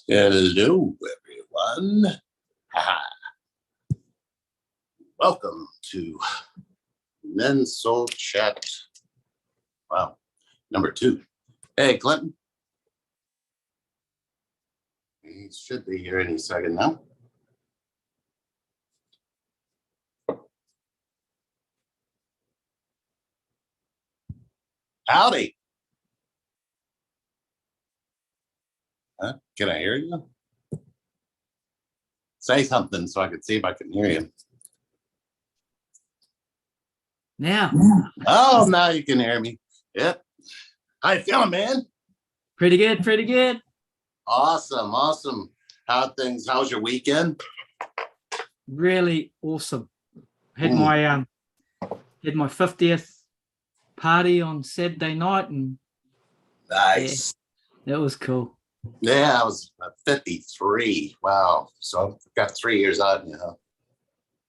Hello, everyone. Haha. Welcome to Men's Soul Chat. Wow, number 2. Hey, Clinton. He should be here any second now. Howdy. Huh? Can I hear you? Say something so I can see if I can hear you. Now, Oh, now you can hear me. Yep. How you feeling, man? pretty good, pretty good. Awesome, awesome. How's your weekend? Really awesome. Had Mm. my 50th party on Saturday night, and Nice. it was cool. Yeah, I was 53. Wow. So I've got 3 years on you,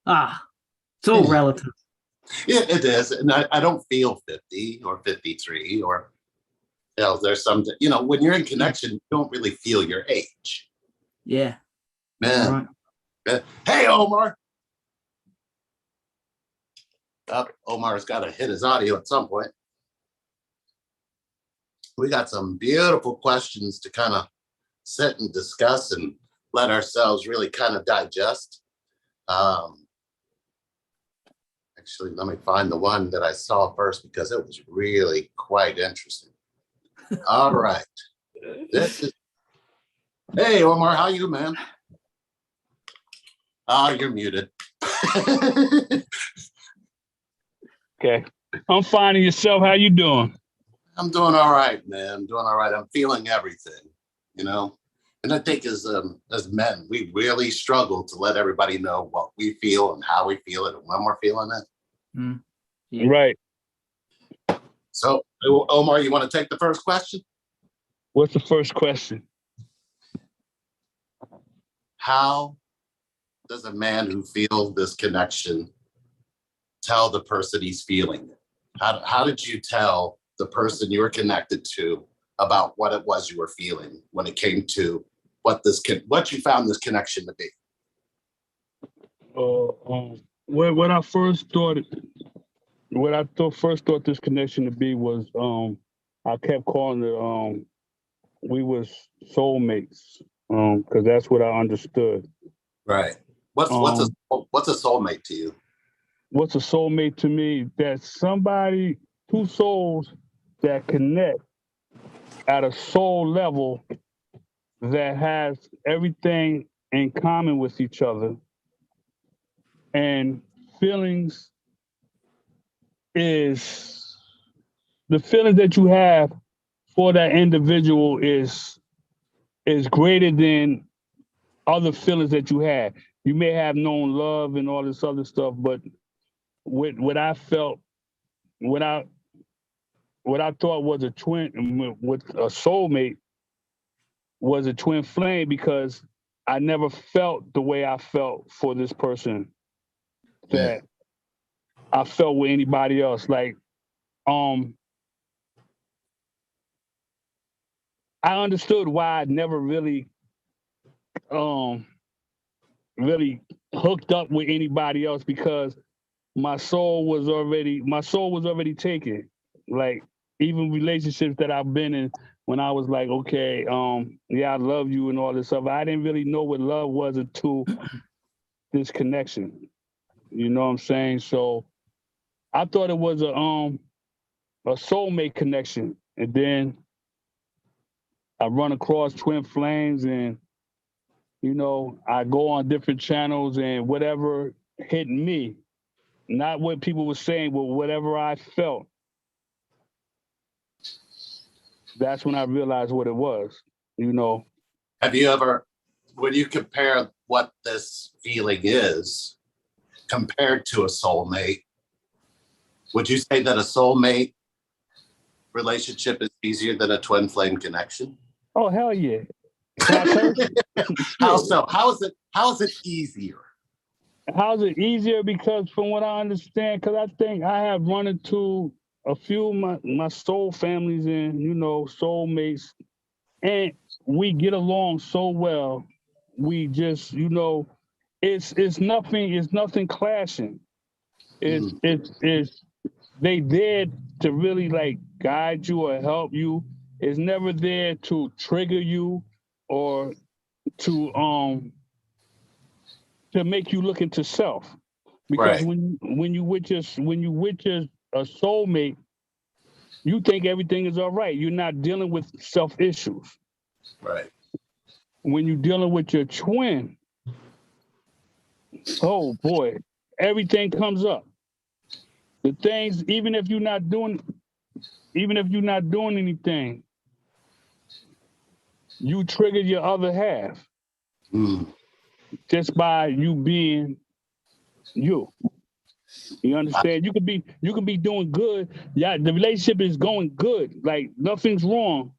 huh? It's all relative. Yeah, it is. And I don't feel 50 or 53 or, there's some, when you're in connection, you don't really feel your age. Yeah. Man. Right. Hey, Omar. Oh, Omar's got to hit his audio at some point. We got some beautiful questions to kind of sit and discuss and let ourselves really kind of digest. Actually, let me find the one that I saw first because it was really quite interesting. All right. Hey, Omar, how you, man? Oh, you're muted. Okay. I'm finding yourself. How you doing? I'm doing all right, man. I'm doing all right. I'm feeling everything, And I think as men, we really struggle to let everybody know what we feel and how we feel it and when we're feeling it. Yeah. Right. So, Omar, you want to take the first question? What's the first question? How does a man who feels this connection tell the person he's feeling it? How did you tell the person you were connected to about what it was you were feeling when it came to what you found this connection to be? What I first thought this connection to be was I kept calling it we was soulmates because that's what I understood. Right. What's a soulmate to you? What's a soulmate to me? That's somebody, two souls that connect at a soul level that has everything in common with each other, and feelings is the feelings that you have for that individual is greater than other feelings that you have. You may have known love and all this other stuff, but what I felt, what I thought was a twin with a soulmate was a twin flame, because I never felt the way I felt for this person that I felt with anybody else. Like, I understood why I never really really hooked up with anybody else, because my soul was already taken. Like, even relationships that I've been in, when I was like, okay, yeah, I love you and all this stuff, I didn't really know what love was until this connection. You know what I'm saying? So I thought it was a soulmate connection, and then I run across twin flames, and I go on different channels, and whatever hit me, not what people were saying, but whatever I felt, that's when I realized what it was. Have you ever, when you compare what this feeling is compared to a soulmate, would you say that a soulmate relationship is easier than a twin flame connection? Oh, hell yeah. How so? How is it easier? How's it easier? Because from what I understand, because I think I have run into a few of my soul families and, soulmates. And we get along so well. We just, it's nothing clashing. It's Mm, it's it's they there to really like guide you or help you. It's never there to trigger you or to make you look into self. Because right, when you with your a soulmate, you think everything is all right. You're not dealing with self issues. right. When you're dealing with your twin, oh boy, everything comes up. The things, even if you're not doing anything, you trigger your other half Mm, just by you being you. You understand? You can be doing good. Yeah, the relationship is going good. Like nothing's wrong.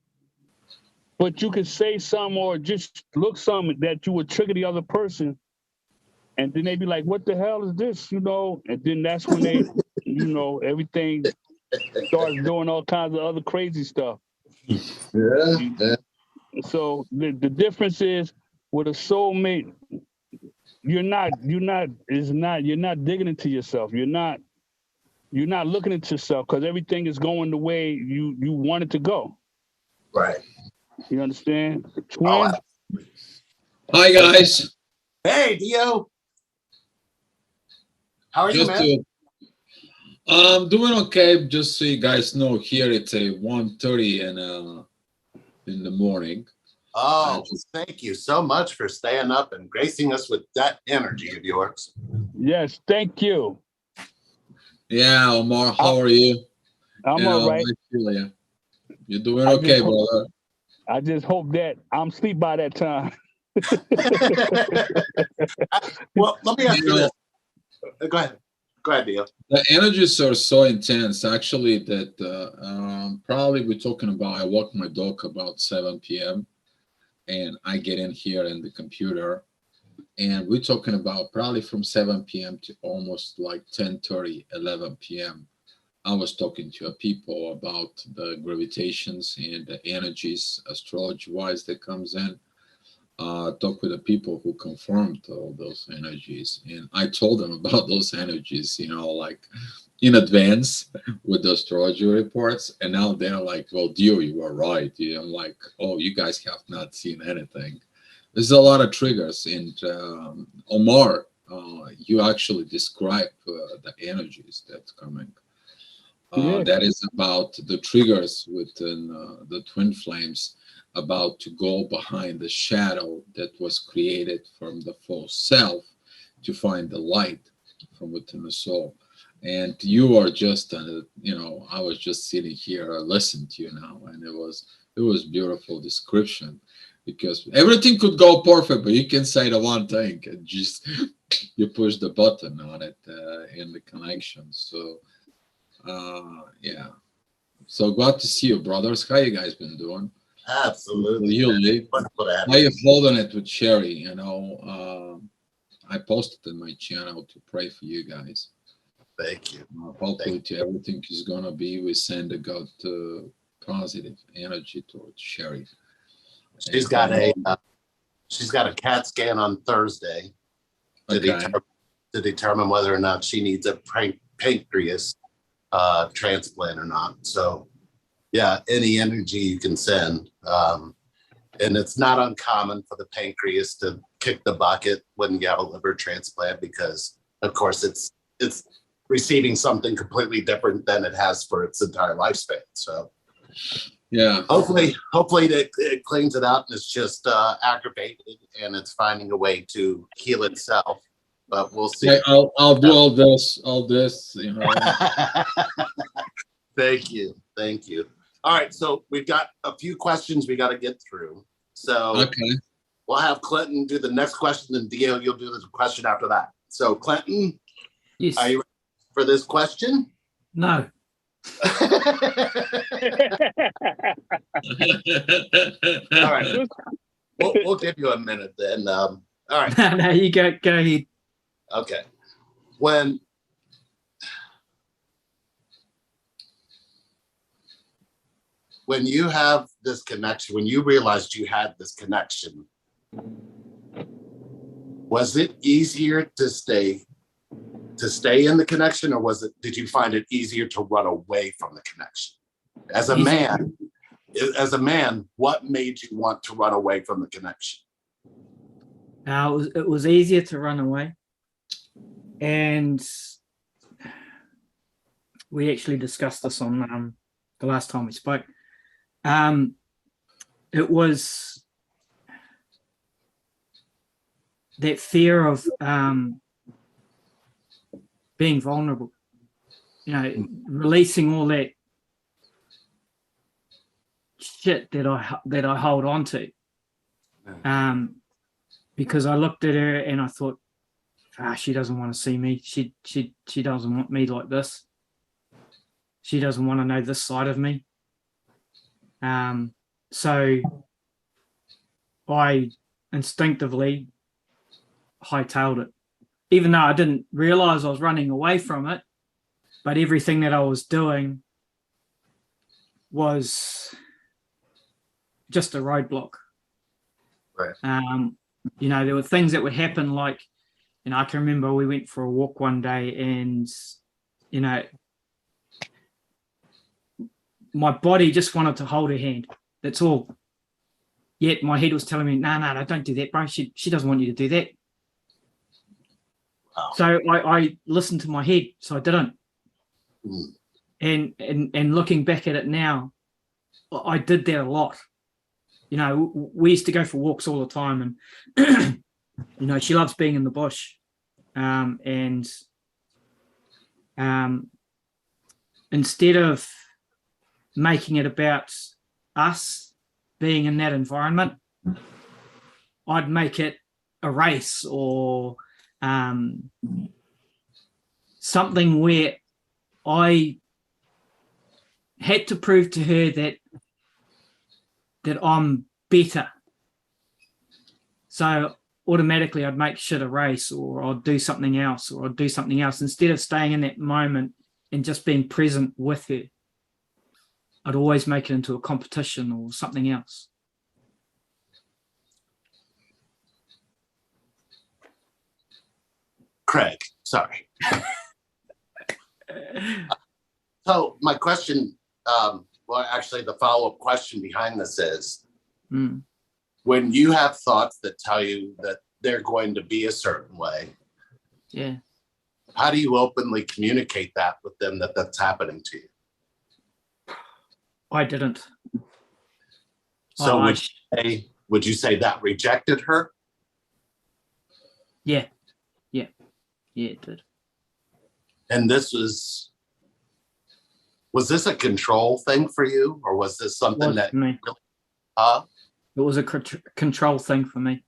But you could say something or just look something that you would trigger the other person, and then they be like, "What the hell is this?" And then that's when everything starts doing all kinds of other crazy stuff. yeah, yeah, So the difference is with a soulmate, you're not digging into yourself. You're not looking at yourself because everything is going the way you want it to go. right. You understand? The Oh, twin, Hi guys, hey, Dio, how are you, just man? to I'm doing okay. Just so you guys know, here it's a 1:30 in the morning. I Oh, just thank you so much for staying up and gracing us with that energy of yours. yes, thank you. yeah, Omar, I, how are you? I'm all right. I feel you. You're doing I just okay, hope brother. I just hope that I'm asleep by that time. Well, let me ask You you this. know, Go ahead. Go ahead, Dio. the energies are so intense actually that probably we're talking about. I walk my dog about 7 p.m. and I get in here in the computer and we're talking about probably from 7 p.m. to almost like 10:30, 11 p.m. I was talking to a people about the gravitations and the energies astrology wise that comes in. Talk with the people who confirmed all those energies, and I told them about those energies, like in advance with the astrology reports, and now they're like, "Well, Dio, you were right." I'm like, "Oh, you guys have not seen anything." There's a lot of triggers, and Omar, you actually describe the energies that's coming. Yeah, That is about the triggers within the twin flames, about to go behind the shadow that was created from the false self to find the light from within the soul. And you are just, I was just sitting here listening to you now, and it was beautiful description because everything could go perfect, but you can say the one thing and just you push the button on it in the connection. So yeah. So glad to see you, brothers. How you guys been doing? Absolutely, You, man. Lee. Wonderful to have How you. you holding it with Sherry? I posted in my channel to pray for you guys. Thank you. Thank Hopefully, to everything is gonna be. We send a good positive energy towards Sherry. you. And I know. She's got a CAT scan on Thursday to Okay. determine whether or not she needs a pancreas transplant or not. So yeah, any energy you can send. And it's not uncommon for the pancreas to kick the bucket when you have a liver transplant because, of course, it's receiving something completely different than it has for its entire lifespan. So Yeah. hopefully it cleans it out and it's just aggravated and it's finding a way to heal itself. But we'll see. Yeah, I'll do all this. Thank you. Thank you. All right. So we've got a few questions we got to get through. So Okay. we'll have Clinton do the next question and Dio, you'll do the question after that. So Clinton, Yes. are you ready for this question? No. All right. We'll give you a minute then. All right. No, you go ahead. Okay. When when you have this connection, when you realized you had this connection, was it easier to stay in the connection, or did you find it easier to run away from the connection? As a man, what made you want to run away from the connection? It was easier to run away, and we actually discussed this on the last time we spoke. It was that fear of being vulnerable, releasing all that shit that I hold on to. Because I looked at her and I thought, she doesn't want to see me. She doesn't want me like this. She doesn't want to know this side of me. So I instinctively hightailed it, even though I didn't realize I was running away from it. But everything that I was doing was just a roadblock. Right. There were things that would happen, like, I can remember we went for a walk one day and, my body just wanted to hold her hand. That's all. Yet my head was telling me, no, don't do that, bro. She doesn't want you to do that. Wow. So I listened to my head, so I didn't. And looking back at it now, I did that a lot. We used to go for walks all the time, and she loves being in the bush, and instead of making it about us being in that environment, I'd make it a race or something where I had to prove to her that I'm better. So automatically I'd make shit a race, or I'd do something else, instead of staying in that moment and just being present with her. I'd always make it into a competition or something else. Craig, sorry. So my question, actually the follow-up question behind this is, when you have thoughts that tell you that they're going to be a certain way, yeah, how do you openly communicate that with them, that's happening to you? I didn't. So would you say that rejected her? Yeah, it did. And this was this a control thing for you, or was this something that me. Really, it was a control thing for me.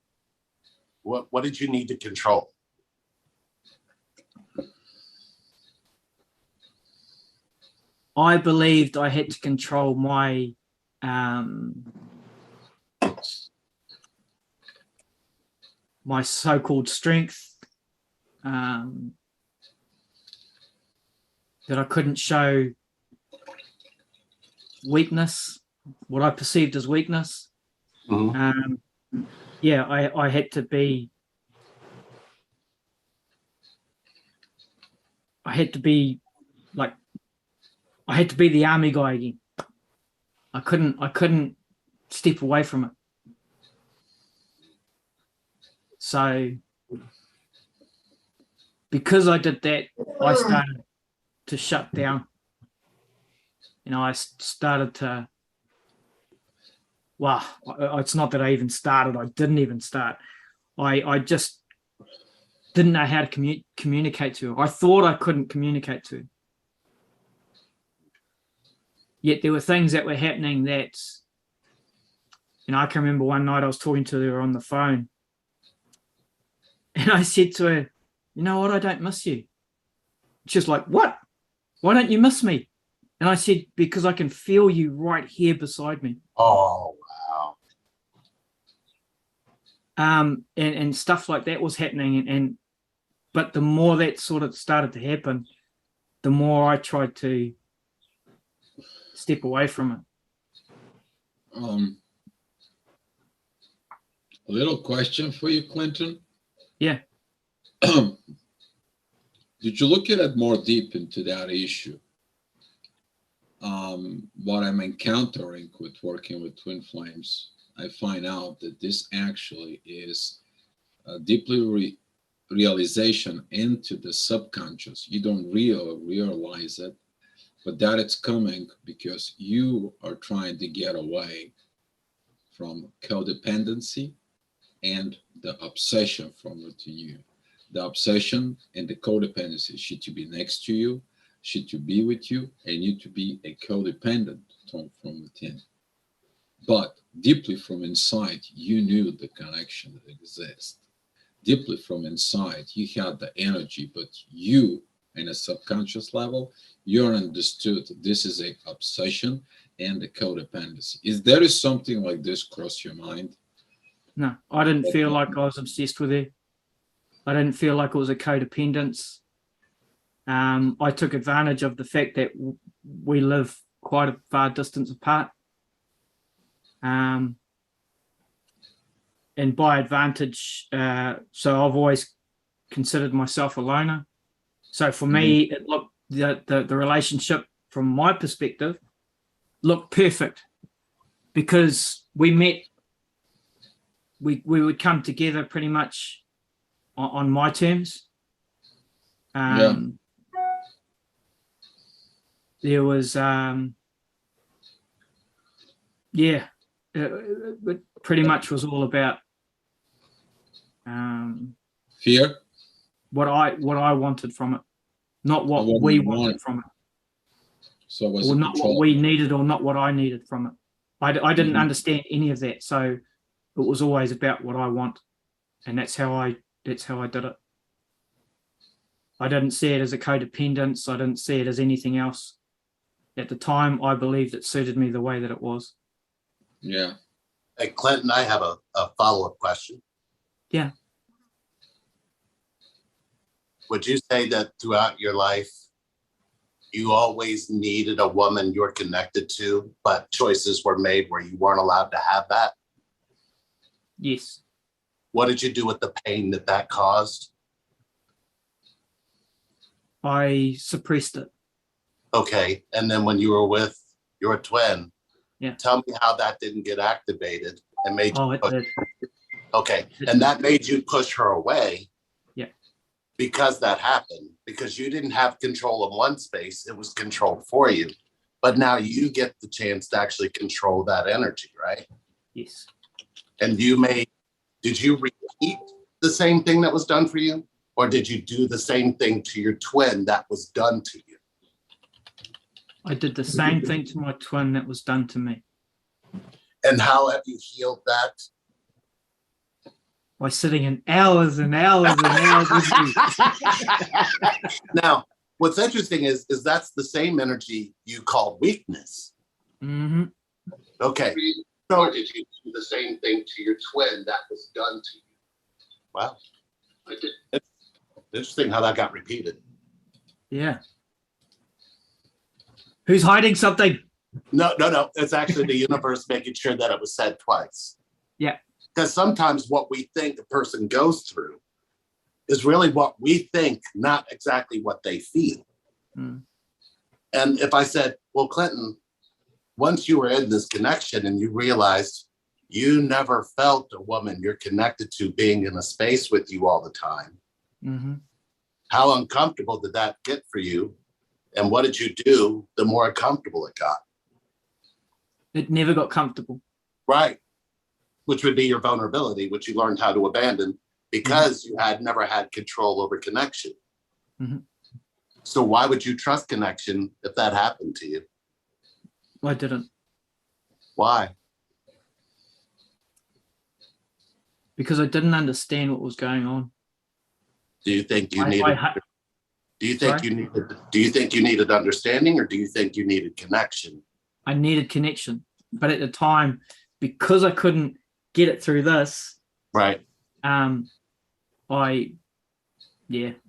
What did you need to control? I believed I had to control my my so-called strength, that I couldn't show weakness, what I perceived as weakness. Mm-hmm. I had to be the army guy again. I couldn't step away from it. So because I did that, I started to shut down. I started to, it's not that I even started. I didn't even start. I just didn't know how to communicate to her. I thought I couldn't communicate to her. Yet there were things that were happening that, I can remember one night I was talking to her on the phone, and I said to her, "You know what? I don't miss you." She's like, "What? Why don't you miss me?" And I said, "Because I can feel you right here beside me." Oh, wow. And stuff like that was happening, but the more that sort of started to happen, the more I tried to step away from it. A little question for you, Clinton. Yeah. Did you look at it more deep into that issue? What I'm encountering with working with twin flames, I find out that this actually is a deeply realization into the subconscious. You don't realize it, but that it's coming because you are trying to get away from codependency and the obsession from within you. The obsession and the codependency should to be next to you, should to be with you, and you to be a codependent from within. But deeply from inside, you knew the connection that exists. Deeply from inside, you had the energy, but you, in a subconscious level, you understood this is a obsession and a codependency. Is there something like this cross your mind? No, I didn't feel like I was obsessed with her. I didn't feel like it was a codependence. I took advantage of the fact that we live quite a far distance apart. And by advantage, so I've always considered myself a loner. So for me, it looked the relationship from my perspective looked perfect because we met. We would come together pretty much on my terms. There was it pretty much was all about Fear? what I wanted from it, not what What we you wanted wanted. from it, So was or it not what control? we needed, or not what I needed from it. I didn't Mhm. understand any of that, so it was always about what I want, and that's how I did it. I didn't see it as a codependence. I didn't see it as anything else. At the time, I believed it suited me the way that it was. Yeah. Hey, Clinton, I have a follow-up question. Yeah. Would you say that throughout your life, you always needed a woman you're connected to, but choices were made where you weren't allowed to have that? Yes. What did you do with the pain that caused? I suppressed it. Okay, and then when you were with your twin, Yeah. tell me how that didn't get activated and made you Oh, it push. did. Okay, and that made you push her away. Yeah. Because that happened, because you didn't have control of one space, it was controlled for you. But now you get the chance to actually control that energy, right? Yes. And did you repeat the same thing that was done for you? Or did you do the same thing to your twin that was done to you? I did the same thing to my twin that was done to me. And how have you healed that? By sitting in hours and hours and hours with you. Now, what's interesting is that's the same energy you call weakness. Mm-hmm. Okay. So did you do the same thing to your twin that was done to you? Wow. I did. It's interesting how that got repeated. Yeah. Who's hiding something? No. It's actually the universe making sure that it was said twice. Yeah. Because sometimes what we think a person goes through is really what we think, not exactly what they feel. Mm. And if I said, well, Clinton, once you were in this connection and you realized you never felt a woman you're connected to being in a space with you all the time, Mm-hmm. how uncomfortable did that get for you? And what did you do the more uncomfortable it got? It never got comfortable. Right. Which would be your vulnerability, which you learned how to abandon because you had never had control over connection. Mm-hmm. So why would you trust connection if that happened to you? I didn't. Why? Because I didn't understand what was going on. Do you think you I- needed? I- Do you think Sorry? you needed? Do you think you needed understanding, or do you think you needed connection? I needed connection. But at the time, because I couldn't get it through this, Right. I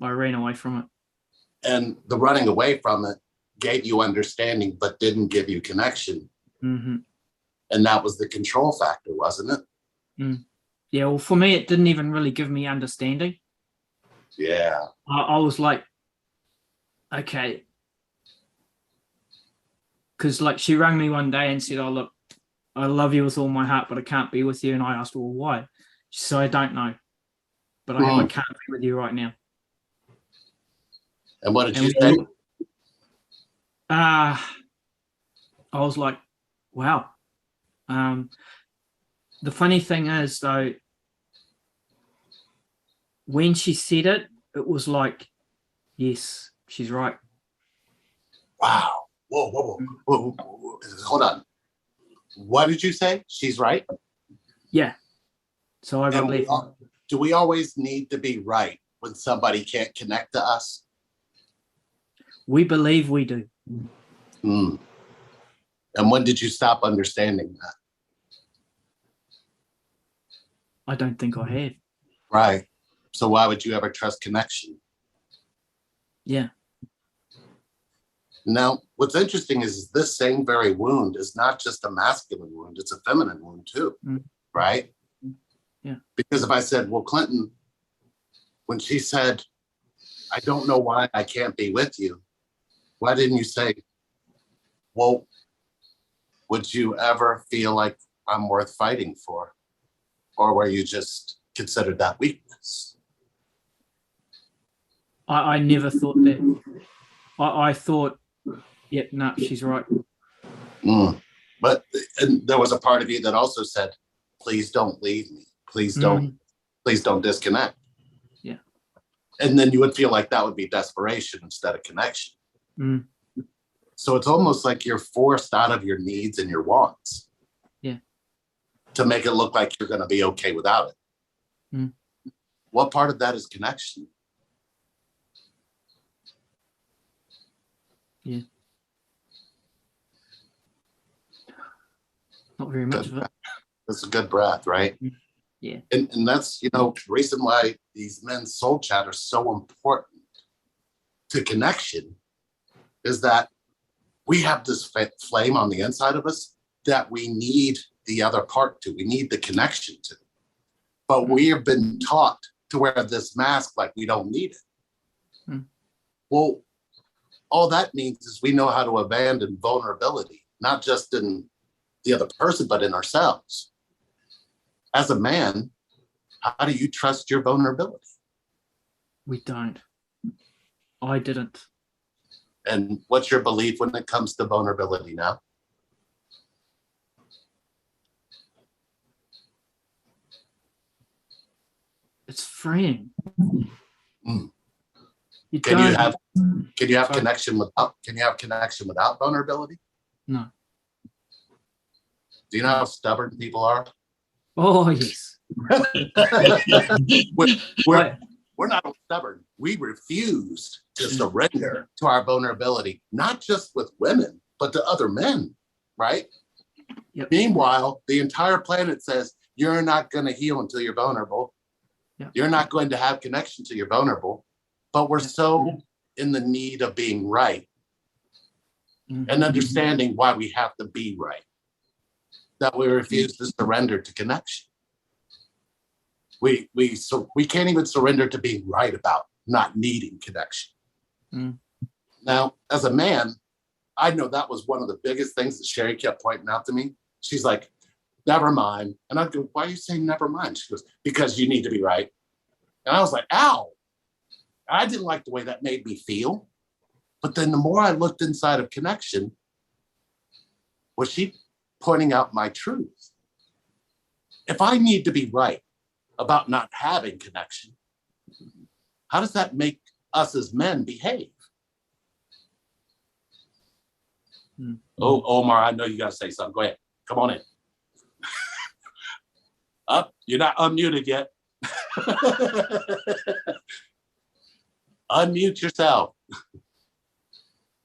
ran away from it. And the running away from it gave you understanding, but didn't give you connection. Mm-hmm. And that was the control factor, wasn't it? Yeah, well, for me, it didn't even really give me understanding. Yeah. I was like, okay. Because like she rang me one day and said, oh, look, I love you with all my heart, but I can't be with you. And I asked, well, why? She said, I don't know, but I can't be with you right now. And what did And you say? I was like, wow. The funny thing is, though, when she said it, it was like, yes, she's right. Wow. Whoa. Hold on. What did you say? She's right. Yeah. So I got And left. do we always need to be right when somebody can't connect to us? We believe we do. Hmm. And when did you stop understanding that? I don't think I have. Right. So why would you ever trust connection? Yeah. Now, what's interesting is this same very wound is not just a masculine wound, it's a feminine wound too, right? Yeah. Because if I said, well, Clinton, when she said, I don't know why I can't be with you, why didn't you say, well, would you ever feel like I'm worth fighting for? Or were you just considered that weakness? I never thought that. I thought, yeah, no, she's right. But and there was a part of you that also said, please don't leave me. Please don't disconnect. Yeah. And then you would feel like that would be desperation instead of connection. So it's almost like you're forced out of your needs and your wants. Yeah. To make it look like you're going to be okay without it. What part of that is connection? Yeah. Not very much of it. That's a good breath, right? Yeah. And that's, reason why these men's soul chat are so important to connection is that we have this flame on the inside of us that we need the other part to, we need the connection to. But we have been taught to wear this mask like we don't need it. Well, all that means is we know how to abandon vulnerability, not just in the other person, but in ourselves. As a man, how do you trust your vulnerability? We don't. I didn't. And what's your belief when it comes to vulnerability now? It's freeing. Can you don't- have Sorry. connection without vulnerability? No. Do you know how stubborn people are? Oh, yes. We're not stubborn. We refuse to surrender to our vulnerability, not just with women, but to other men, right? Yep. Meanwhile, the entire planet says, you're not going to heal until you're vulnerable. Yep. You're not going to have connection till you're vulnerable. But we're so in the need of being right and understanding why we have to be right, that we refuse to surrender to connection. We can't even surrender to being right about not needing connection. Now, as a man, I know that was one of the biggest things that Sherry kept pointing out to me. She's like, never mind. And I'd go, why are you saying never mind? She goes, because you need to be right. And I was like, ow. I didn't like the way that made me feel. But then the more I looked inside of connection, was she pointing out my truth? If I need to be right about not having connection, how does that make us as men behave? Oh, Omar, I know you got to say something. Go ahead. Come on in. Up, you're not unmuted yet. Unmute yourself.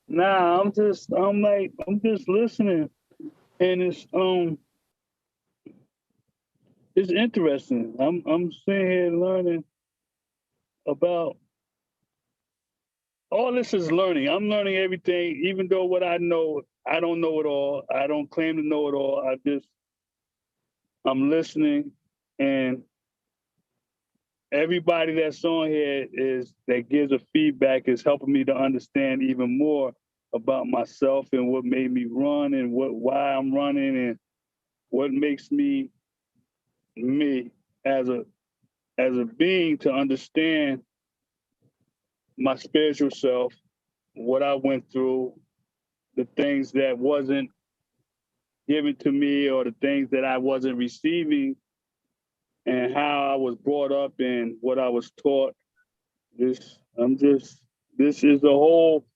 Nah, I'm just listening, and it's interesting. I'm sitting here learning about all this is learning. I'm learning everything, even though what I know, I don't know it all. I don't claim to know it all. I just I'm listening, and everybody that's on here that gives a feedback is helping me to understand even more about myself and what made me run and why I'm running and what makes me me as a being, to understand my spiritual self, what I went through, the things that wasn't given to me or the things that I wasn't receiving, and how I was brought up and what I was taught. This is a whole,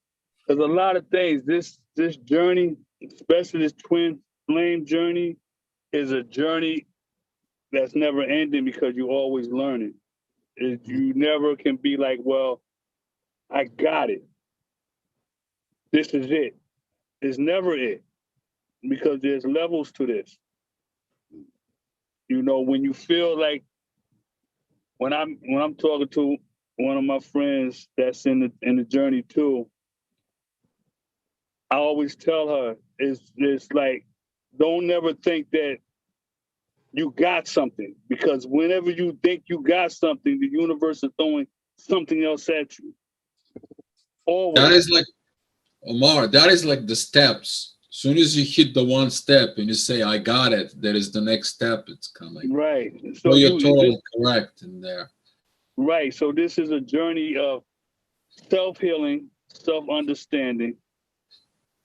there's a lot of things. This journey, especially this twin flame journey, is a journey that's never ending because you're always learning. You never can be like, well, I got it. This is it. It's never it, because there's levels to this. You know, when you feel like, when I'm talking to one of my friends that's in the journey too, I always tell her, it's like, don't never think that you got something, because whenever you think you got something, the universe is throwing something else at you. Always. That is like, Omar, that is like the steps. As soon as you hit the one step and you say, I got it, there is the next step. It's coming. Right. So you're totally correct in there. Right. So this is a journey of self-healing, self-understanding,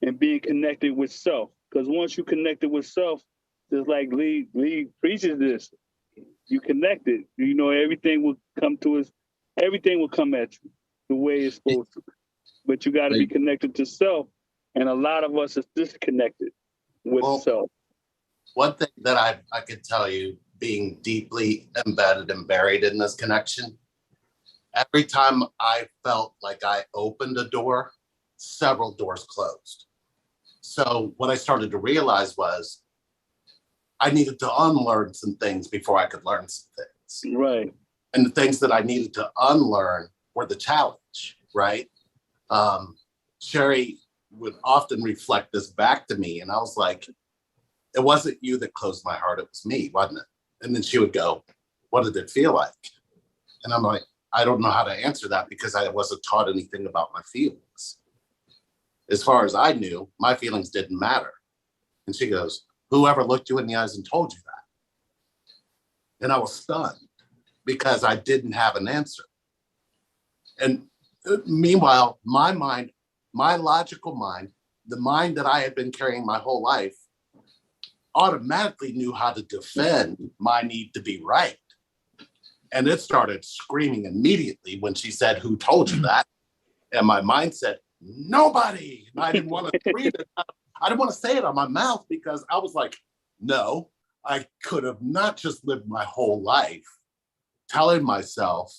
and being connected with self. Because once you connected with self, just like Lee preaches this, you connected. You know, everything will come to us. Everything will come at you the way it's supposed to. But you got to be connected to self. And a lot of us is disconnected with self. One thing that I could tell you, being deeply embedded and buried in this connection, every time I felt like I opened a door, several doors closed. So what I started to realize was I needed to unlearn some things before I could learn some things. Right. And the things that I needed to unlearn were the challenge, right? Sherry would often reflect this back to me, and I was like, it wasn't you that closed my heart, it was me, wasn't it? And then she would go, what did it feel like? And I'm like, I don't know how to answer that because I wasn't taught anything about my feelings. As far as I knew, my feelings didn't matter. And she goes, whoever looked you in the eyes and told you that? And I was stunned because I didn't have an answer. And meanwhile, my mind, my logical mind, the mind that I had been carrying my whole life, automatically knew how to defend my need to be right. And it started screaming immediately when she said, who told you that? And my mind said, nobody. And I didn't want to read it. I didn't want to say it on my mouth because I was like, no, I could have not just lived my whole life telling myself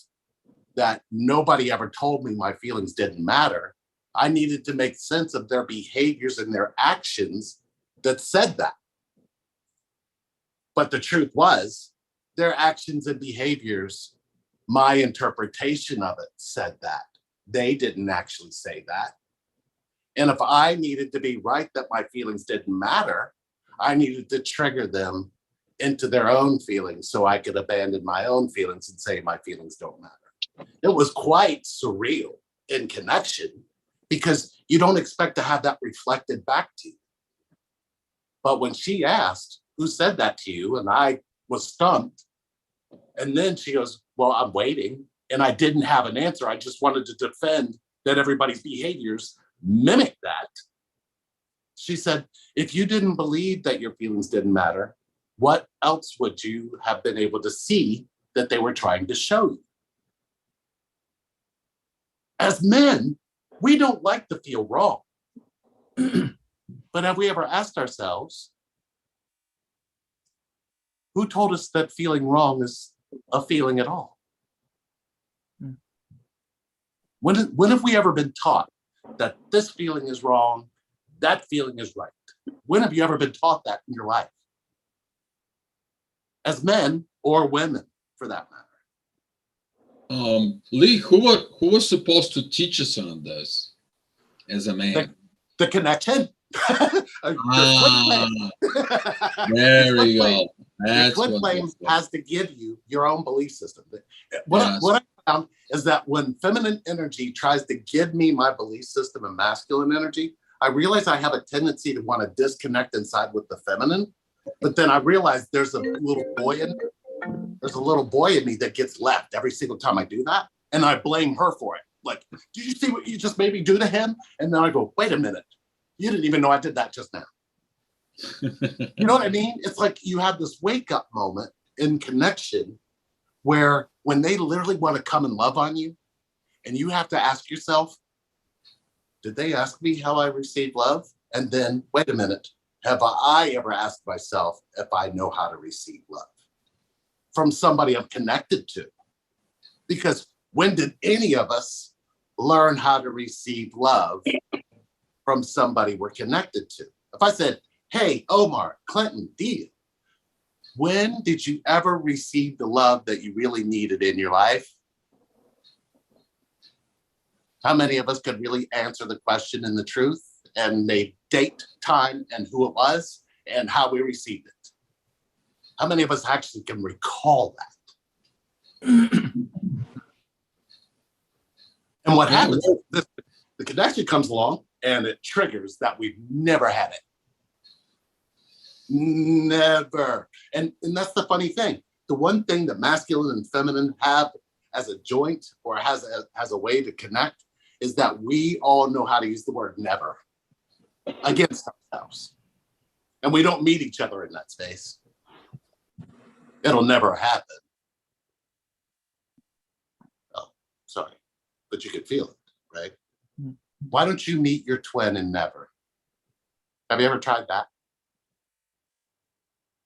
that nobody ever told me my feelings didn't matter. I needed to make sense of their behaviors and their actions that said that. But the truth was, their actions and behaviors, my interpretation of it said that. They didn't actually say that. And if I needed to be right that my feelings didn't matter, I needed to trigger them into their own feelings so I could abandon my own feelings and say my feelings don't matter. It was quite surreal in connection because you don't expect to have that reflected back to you. But when she asked, who said that to you? And I was stumped. And then she goes, well, I'm waiting. And I didn't have an answer. I just wanted to defend that everybody's behaviors mimic that. She said, if you didn't believe that your feelings didn't matter, what else would you have been able to see that they were trying to show you? As men, we don't like to feel wrong. But have we ever asked ourselves, who told us that feeling wrong is a feeling at all? When have we ever been taught that this feeling is wrong, that feeling is right? When have you ever been taught that in your life? As men or women, for that matter. Lee, who was supposed to teach us on this as a man? The connection. Your twin Ah, flame. there Your we twin flame- go. your That's twin what flame it is. has to give you your own belief system. What Yes. I found is that when feminine energy tries to give me my belief system and masculine energy, I realize I have a tendency to want to disconnect inside with the feminine. But then I realize there's a little boy in me that gets left every single time I do that. And I blame her for it. Like, did you see what you just made me do to him? And then I go, wait a minute. You didn't even know I did that just now. You know what I mean? It's like you have this wake up moment in connection where when they literally want to come and love on you, and you have to ask yourself, did they ask me how I receive love? And then, wait a minute, have I ever asked myself if I know how to receive love from somebody I'm connected to? Because when did any of us learn how to receive love from somebody we're connected to? If I said, hey, Omar, Clinton, Dia, when did you ever receive the love that you really needed in your life? How many of us could really answer the question and the truth and the date, time, and who it was and how we received it? How many of us actually can recall that? And what happens is the connection comes along and it triggers that we've never had it. Never. And that's the funny thing. The one thing that masculine and feminine have as a joint or has a way to connect is that we all know how to use the word never against ourselves. And we don't meet each other in that space. It'll never happen. Oh, sorry. But you can feel it, right? Mm. Why don't you meet your twin and never? Have you ever tried that?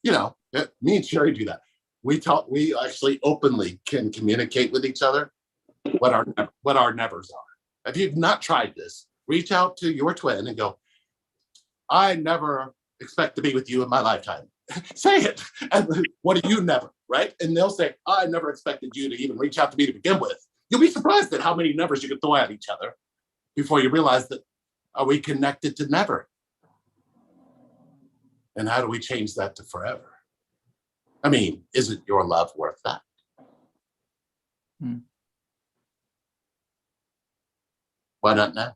You know, me and Sherry do that. We actually openly can communicate with each other what our nevers are. If you've not tried this, reach out to your twin and go, I never expect to be with you in my lifetime. Say it. And what do you never, right? And they'll say, I never expected you to even reach out to me to begin with. You'll be surprised at how many nevers you can throw at each other before you realize that, are we connected to never? And how do we change that to forever? I mean, isn't your love worth that? Hmm. Why not now?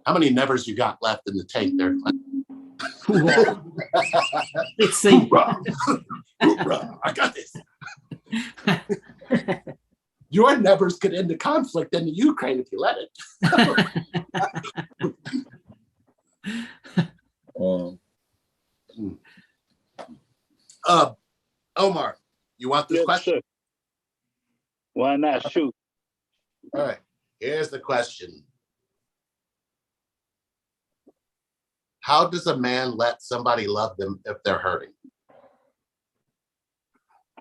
How many nevers you got left in the tank there, Clint? Let's see. Hoorah! Hoorah! I got this. Your nevers could end the conflict in the Ukraine if you let it. Omar, you want this Yes, question? sir. Why not? Shoot. All right. Here's the question. How does a man let somebody love them if they're hurting?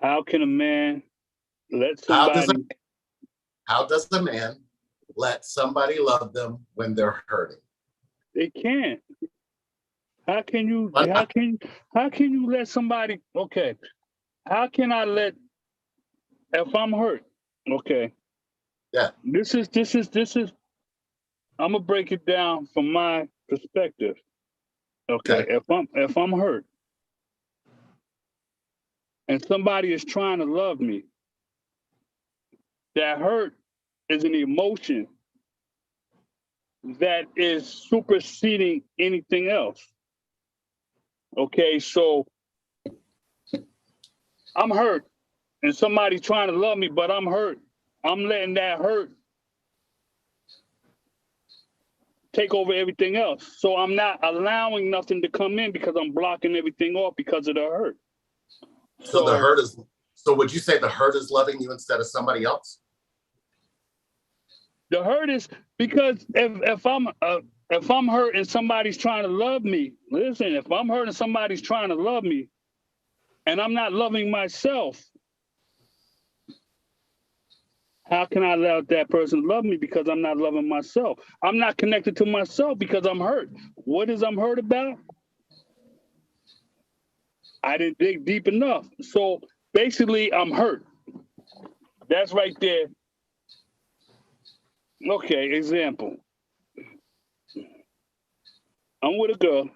How can a man let How does somebody? How does a man let somebody love them when they're hurting? They can't. How can you? Why not? How can you let somebody? Okay. How can I let? If I'm hurt, okay. Yeah. This is. I'm gonna break it down from my perspective. Okay. Okay. If I'm hurt, and somebody is trying to love me, that hurt is an emotion that is superseding anything else. Okay, so I'm hurt and somebody trying to love me, but I'm hurt. I'm letting that hurt take over everything else. So I'm not allowing nothing to come in because I'm blocking everything off because of the hurt. So the hurt is, so would you say the hurt is loving you instead of somebody else? The hurt is because if I'm hurt and somebody's trying to love me, listen, if I'm hurt and somebody's trying to love me and I'm not loving myself, how can I allow that person to love me because I'm not loving myself? I'm not connected to myself because I'm hurt. What is I'm hurt about? I didn't dig deep enough. So basically, I'm hurt. That's right there. Okay, example. I'm with a girl.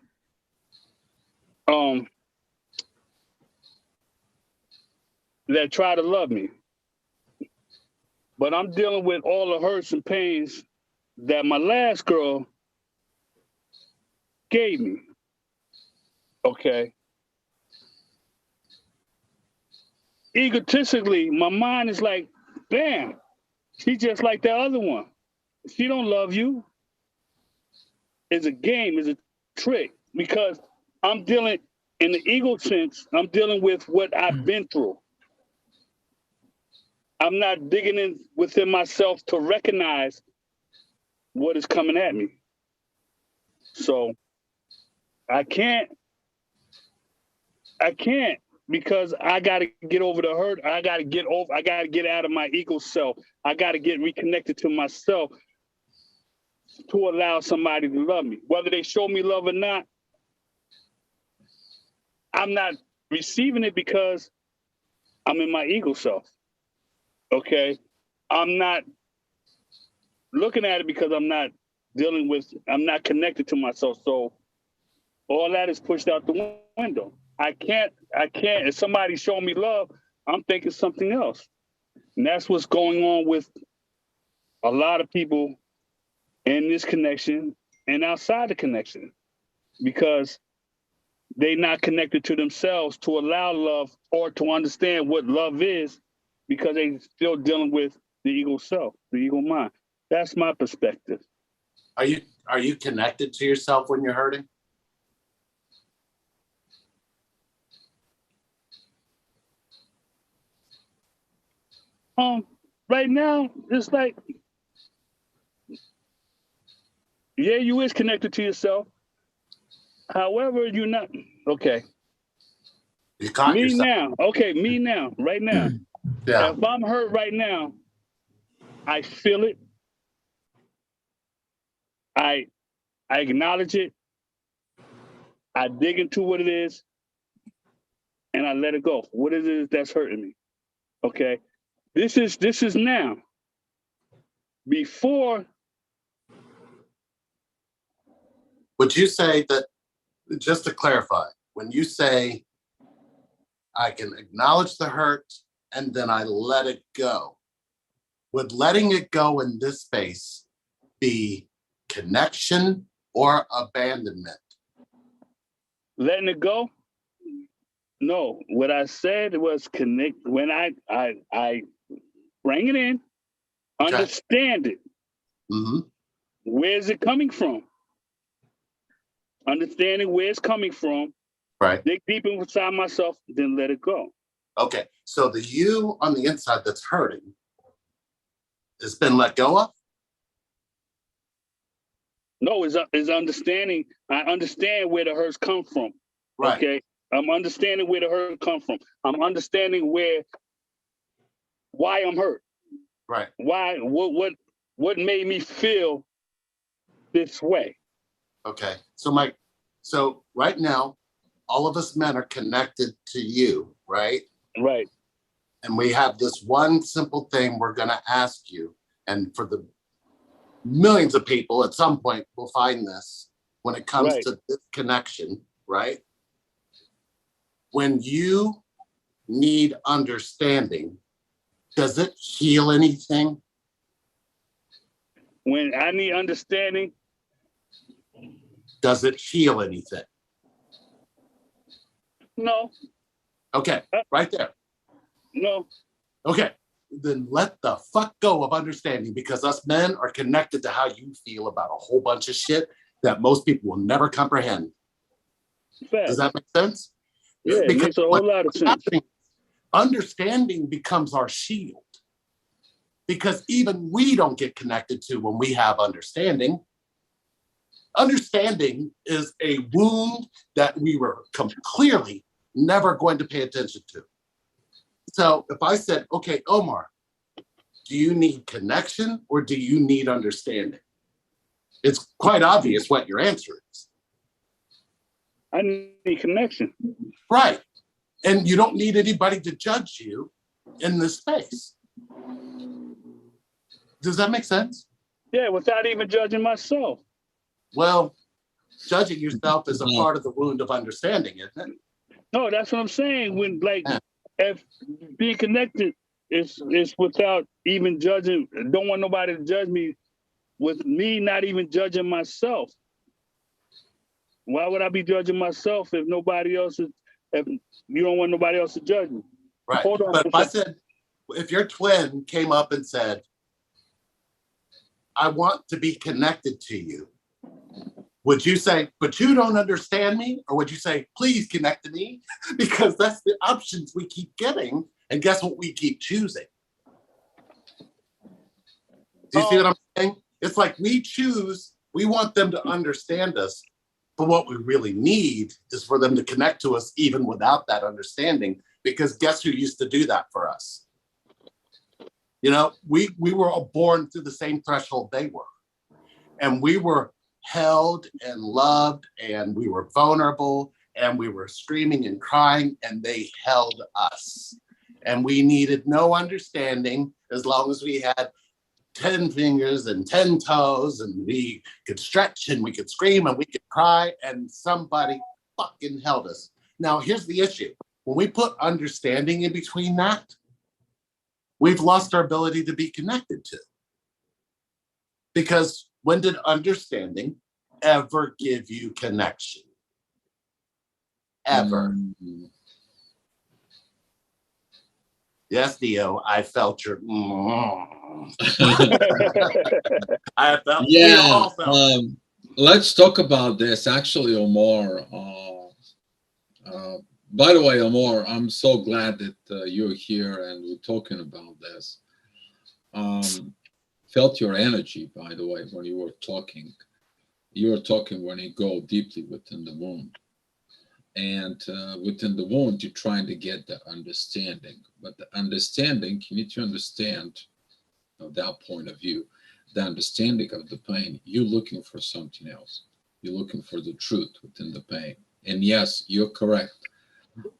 That try to love me. But I'm dealing with all the hurts and pains that my last girl gave me. Okay. Egotistically, my mind is like, damn, she just like that other one. She don't love you. It's a game, it's a trick. Because I'm dealing in the ego sense, I'm dealing with what I've been through. I'm not digging in within myself to recognize what is coming at me. So I can't because I got to get over the hurt. I got to get out of my ego self. I got to get reconnected to myself to allow somebody to love me. Whether they show me love or not, I'm not receiving it because I'm in my ego self. Okay? I'm not looking at it because I'm not connected to myself. So all that is pushed out the window. I can't, if somebody's showing me love, I'm thinking something else. And that's what's going on with a lot of people in this connection and outside the connection, because they're not connected to themselves to allow love or to understand what love is, because they still dealing with the ego self, the ego mind. That's my perspective. Are you connected to yourself when you're hurting? Right now, it's like, yeah, you is connected to yourself. However, you're not. Okay. You caught Me yourself. now. Okay, me now, right now. Yeah. If I'm hurt right now, I feel it. I acknowledge it. I dig into what it is, and I let it go. What is it that's hurting me? Okay. This is now. Before, Would you say that, just to clarify, when you say I can acknowledge the hurt and then I let it go, would letting it go in this space be connection or abandonment? letting it go? No. What I said was connect. When I bring it in, Okay. understand it. Mm-hmm. Where is it coming from? Understanding where it's coming from, Right. dig deep inside myself, then let it go. Okay. So the you on the inside that's hurting has been let go of? No, is understanding. I understand where the hurts come from. Right. Okay. I'm understanding where the hurt come from. I'm understanding why I'm hurt. Right. Why, what made me feel this way? Okay. So right now, all of us men are connected to you, right? Right. And we have this one simple thing we're going to ask you. And for the millions of people at some point will find this when it comes Right. to this connection, right? When you need understanding, does it heal anything? When I need understanding, Does it heal anything? no, Okay, right there. no. Okay, then let the fuck go of understanding, because us men are connected to how you feel about a whole bunch of shit that most people will never comprehend. Fact. Does that make sense? Yeah, it Because makes a whole lot of sense. understanding becomes our shield. Because even we don't get connected to when we have understanding. Understanding is a wound that we were clearly never going to pay attention to. So if I said, okay, Omar, do you need connection or do you need understanding? It's quite obvious what your answer is. I need connection. Right. And you don't need anybody to judge you in this space. Does that make sense? Yeah, without even judging myself. Well, Judging yourself is a part of the wound of understanding, isn't it? No, that's what I'm saying. When like Yeah. if being connected is without even judging, don't want nobody to judge me with me not even judging myself. Why would I be judging myself if nobody else is if you don't want nobody else to judge me? Right. Hold on. But if I said, if your twin came up and said, I want to be connected to you, would you say, but you don't understand me? Or would you say, please connect to me? Because that's the options we keep getting. And guess what we keep choosing? Do you see what I'm saying? It's like we choose, we want them to understand us. But what we really need is for them to connect to us even without that understanding. Because guess who used to do that for us? You know, we were all born through the same threshold they were. And we were held and loved, and we were vulnerable, and we were screaming and crying, and they held us. And we needed no understanding as long as we had 10 fingers and 10 toes, and we could stretch and we could scream and we could cry, and somebody fucking held us. Now, here's the issue. When we put understanding in between that, we've lost our ability to be connected to. Because when did understanding ever give you connection? Ever. Yes, Theo, I felt your. I felt. We all felt. Let's talk about this. Actually, Omar. By the way, Omar, I'm so glad that you're here and we're talking about this. Felt your energy, by the way, when you were talking. You were talking when you go deeply within the wound. And within the wound, you're trying to get the understanding. But the understanding, you need to understand that point of view. The understanding of the pain, you're looking for something else. You're looking for the truth within the pain. And yes, you're correct.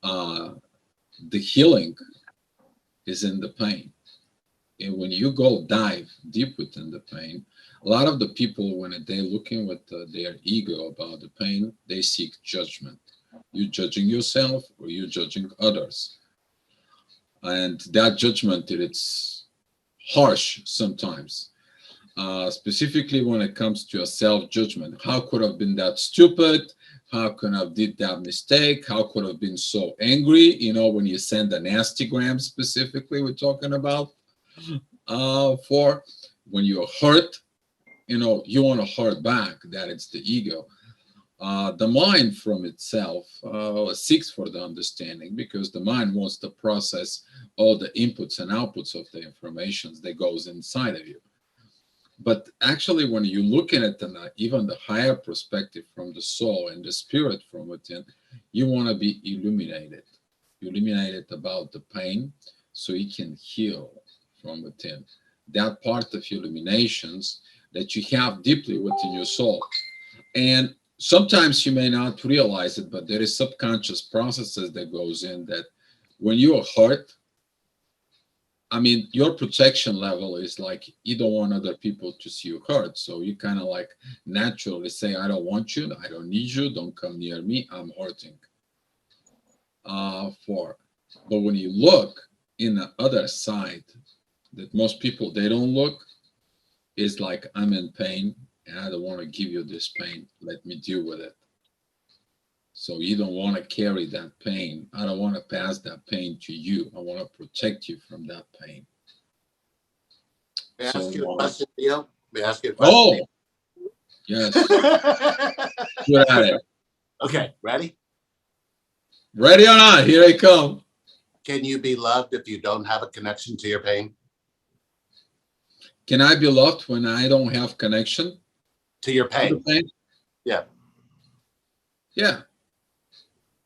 The healing is in the pain. And when you go dive deep within the pain, a lot of the people, when they're looking with their ego about the pain, they seek judgment. You're judging yourself or you're judging others. And that judgment, it's harsh sometimes. Specifically when it comes to a self-judgment. How could I have been that stupid? How could I have did that mistake? How could I have been so angry? You know, when you send a nasty gram specifically, we're talking about. For when you're hurt, you know, you want to hurt back. That it's the ego. The mind from itself seeks for the understanding because the mind wants to process all the inputs and outputs of the information that goes inside of you. But actually, when you look at it in even the higher perspective from the soul and the spirit from within, you want to be illuminated. Illuminated about the pain so you can heal from within. That part of illuminations that you have deeply within your soul. And sometimes you may not realize it, but there is subconscious processes that goes in that when you are hurt, I mean, your protection level is like you don't want other people to see you hurt. So you kind of like naturally say, I don't want you, I don't need you, don't come near me, I'm hurting. But when you look in the other side, that most people, they don't look, is like, I'm in pain and I don't want to give you this pain. Let me deal with it. So you don't want to carry that pain. I don't want to pass that pain to you. I want to protect you from that pain. May I ask you a question, Theo? May I ask you a question? Oh, yes. Good at it. Okay, ready? Ready or not, here I come. Can you be loved if you don't have a connection to your pain? Can I be loved when I don't have connection To your to the pain? pain? Yeah. Yeah.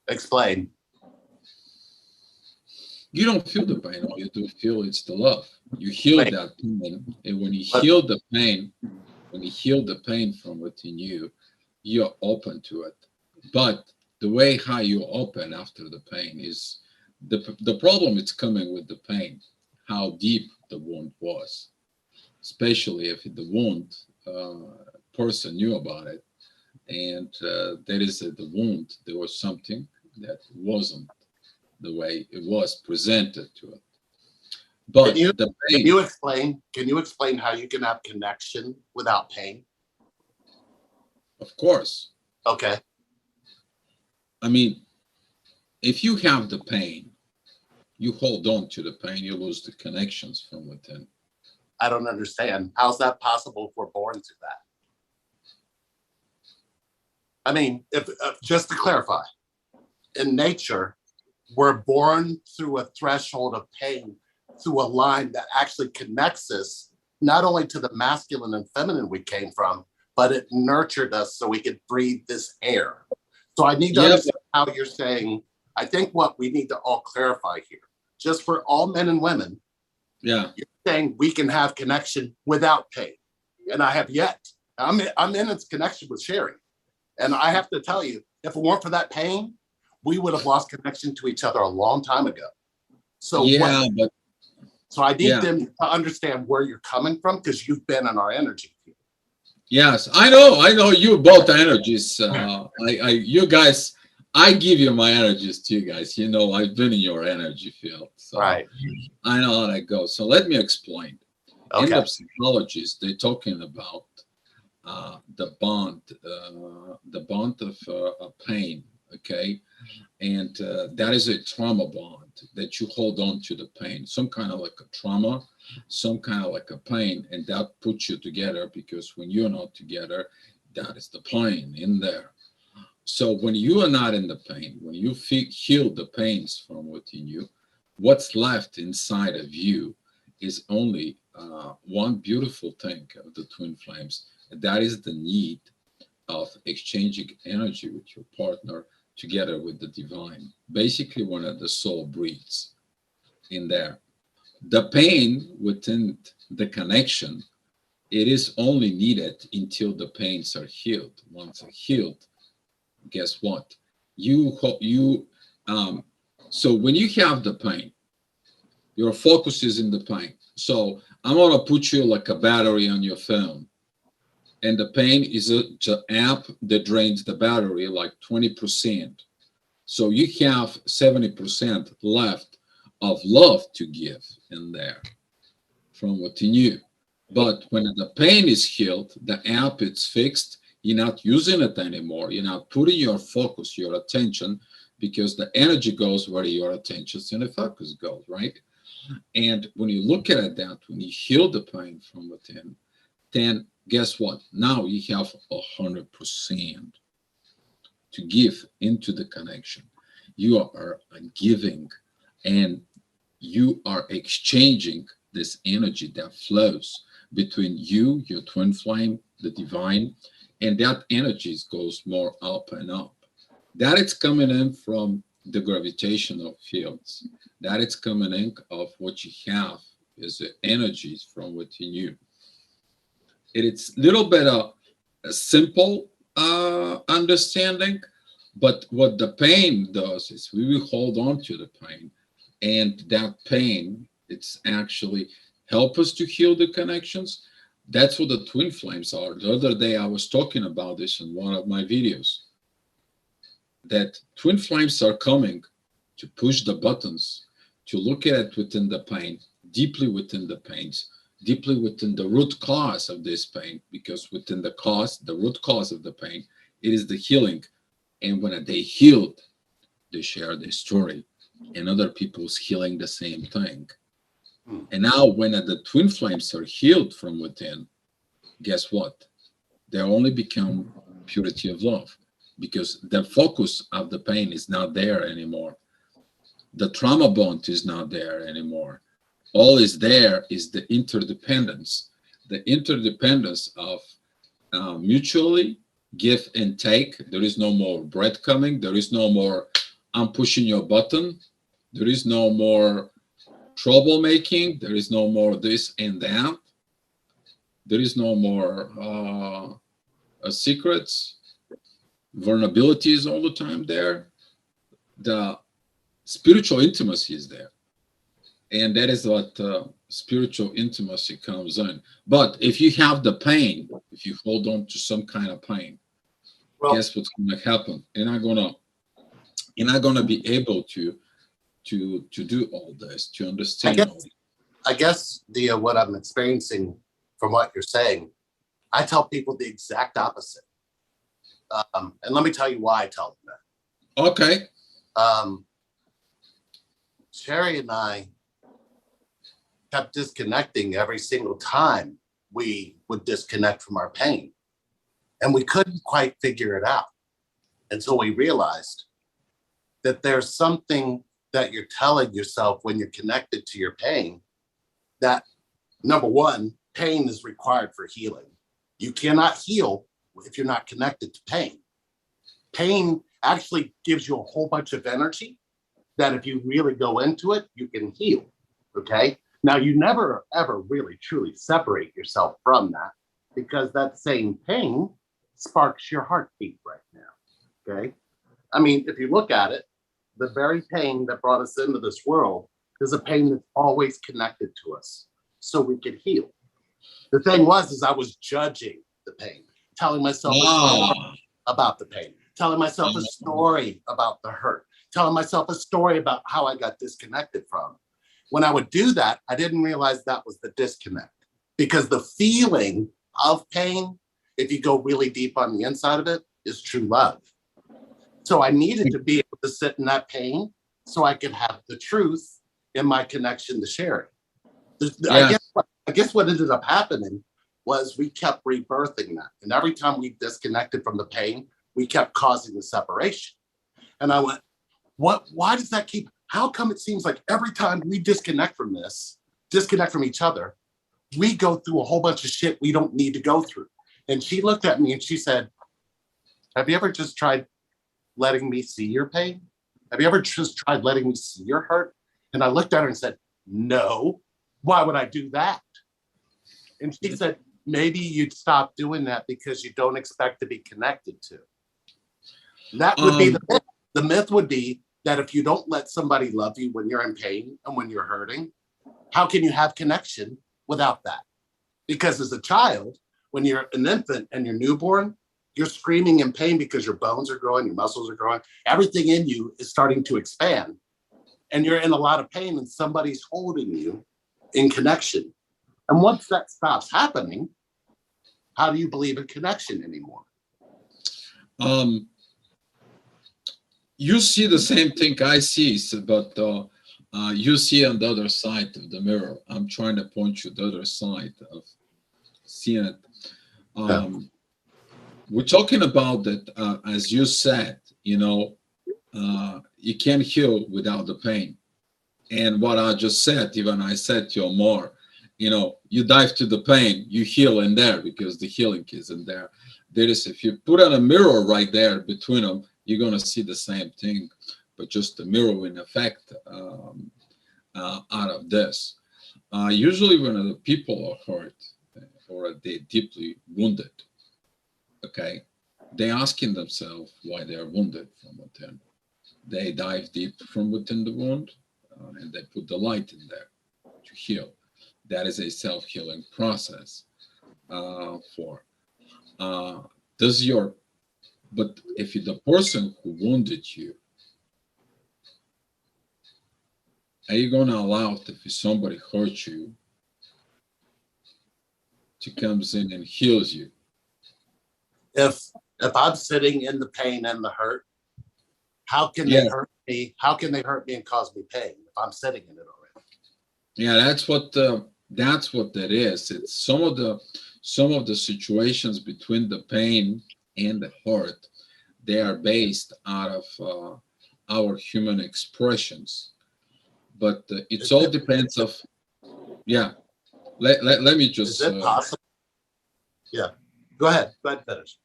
Explain. You don't feel the pain. All you do feel it's the love. You heal Right. that pain. And when you But- heal the pain, from within you, you're open to it. But the way how you open after the pain is the problem is coming with the pain, how deep the wound was. Especially if the wound person knew about it, and there is the wound. There was something that wasn't the way it was presented to it. But Can you the can pain, you explain can you explain how you can have connection without pain? of course, Okay. I mean, if you have the pain, you hold on to the pain, you lose the connections from within. I don't understand. How's that possible if we're born to that? I mean, if just to clarify, in nature, we're born through a threshold of pain, through a line that actually connects us not only to the masculine and feminine we came from, but it nurtured us so we could breathe this air. So I need to Yeah, understand how you're saying. I think what we need to all clarify here, just for all men and women, yeah, you're saying we can have connection without pain. And I have yet. I'm in its connection with Sherry. And I have to tell you, if it weren't for that pain, we would have lost connection to each other a long time ago. So yeah, but so I need yeah. them to understand where you're coming from because you've been in our energy. Yes, I know you both energies. You guys, I give you my energies to you guys. You know, I've been in your energy field, so Right. I know how that goes. So let me explain. In Okay. the psychologists, they're talking about the bond of pain. Okay, and that is a trauma bond that you hold on to the pain, some kind of like a trauma, some kind of like a pain, and that puts you together, because when you're not together, that is the pain in there. So when you are not in the pain, when you heal the pains from within you, what's left inside of you is only one beautiful thing of the twin flames, and that is the need of exchanging energy with your partner together with the divine. Basically, when the soul breathes in there, the pain within the connection, it is only needed until the pains are healed. Once they're healed, guess what? You so when you have the pain, your focus is in the pain. So I'm gonna put you like a battery on your phone, and the pain is a app that drains the battery like 20%. So you have 70% left of love to give in there from within you. But when the pain is healed, the app is fixed, you're not using it anymore. You're not putting your focus, your attention, because the energy goes where your attention and the focus goes, right? And when you look at that, when you heal the pain from within, then guess what? Now you have 100% to give into the connection. You are giving, and you are exchanging this energy that flows between you, your twin flame, the divine, and that energy goes more up and up. That it's coming in from the gravitational fields. That it's coming in of what you have is the energies from within you. It's a little bit of a simple understanding, but what the pain does is we will hold on to the pain, and that pain, it's actually help us to heal the connections. That's what the twin flames are. The other day I was talking about this in one of my videos, that twin flames are coming to push the buttons, to look at it within the pain, deeply within the pains, deeply within the root cause of this pain, because within the cause, the root cause of the pain, it is the healing. And when they healed, they share their story, and other people's healing the same thing. And now when the twin flames are healed from within, guess what? They only become purity of love, because the focus of the pain is not there anymore. The trauma bond is not there anymore. All is there is the interdependence of mutually give and take. There is no more breadcrumbing. There is no more I'm pushing your button. There is no more troublemaking. There is no more this and that. There is no more secrets, vulnerabilities all the time there. The spiritual intimacy is there. And that is what spiritual intimacy comes in. But if you have the pain, if you hold on to some kind of pain, Well- guess what's going to happen? You're not gonna be able to do all this, to understand guess- all this. I guess what I'm experiencing from what you're saying, I tell people the exact opposite. And let me tell you why I tell them that. Okay. Sherry and I kept disconnecting every single time we would disconnect from our pain. And we couldn't quite figure it out until we realized that there's something that you're telling yourself when you're connected to your pain, that number one, pain is required for healing. You cannot heal if you're not connected to pain. Pain actually gives you a whole bunch of energy that if you really go into it, you can heal. Okay. Now, you never, ever really truly separate yourself from that, because that same pain sparks your heartbeat right now. Okay. I mean, if you look at it, the very pain that brought us into this world is a pain that's always connected to us so we could heal. The thing is I was judging the pain, telling myself a story about the pain, telling myself a story about the hurt, telling myself a story about how I got disconnected from. When I would do that, I didn't realize that was the disconnect, because the feeling of pain, if you go really deep on the inside of it, is true love. So I needed to be able to sit in that pain so I could have the truth in my connection to Sherry. Yeah. I guess what ended up happening was we kept rebirthing that. And every time we disconnected from the pain, we kept causing the separation. And I went, why does that how come it seems like every time we disconnect from each other, we go through a whole bunch of shit we don't need to go through? And she looked at me and she said, have you ever just tried letting me see your pain? Have you ever just tried letting me see your hurt? And I looked at her and said, no, why would I do that? And she said, maybe you'd stop doing that because you don't expect to be connected to. That would be the myth. The myth would be that if you don't let somebody love you when you're in pain and when you're hurting, how can you have connection without that? Because as a child, when you're an infant and you're newborn, you're screaming in pain because your bones are growing, your muscles are growing, everything in you is starting to expand. And you're in a lot of pain and somebody's holding you in connection. And once that stops happening, how do you believe in connection anymore? You see the same thing I see, but you see on the other side of the mirror. I'm trying to point you the other side of seeing it. We're talking about that, as you said, you can't heal without the pain. And what I just said, even I said to Omar, you dive to the pain, you heal in there because the healing is in there. If you put on a mirror right there between them, you're going to see the same thing, but just the mirroring effect out of this. Usually when the people are hurt or they're deeply wounded, okay, they're asking themselves why they are wounded from within. They dive deep from within the wound and they put the light in there to heal. That is a self-healing process but if the person who wounded you, are you going to allow it if somebody hurts you to comes in and heals you? If I'm sitting in the pain and the hurt, how can they hurt me? How can they hurt me and cause me pain if I'm sitting in it already? Yeah, that's what that is. It's some of the situations between the pain and the hurt. They are based out of our human expressions, but it all depends of. Yeah, let me just. Is it possible? Yeah, go ahead. Finish.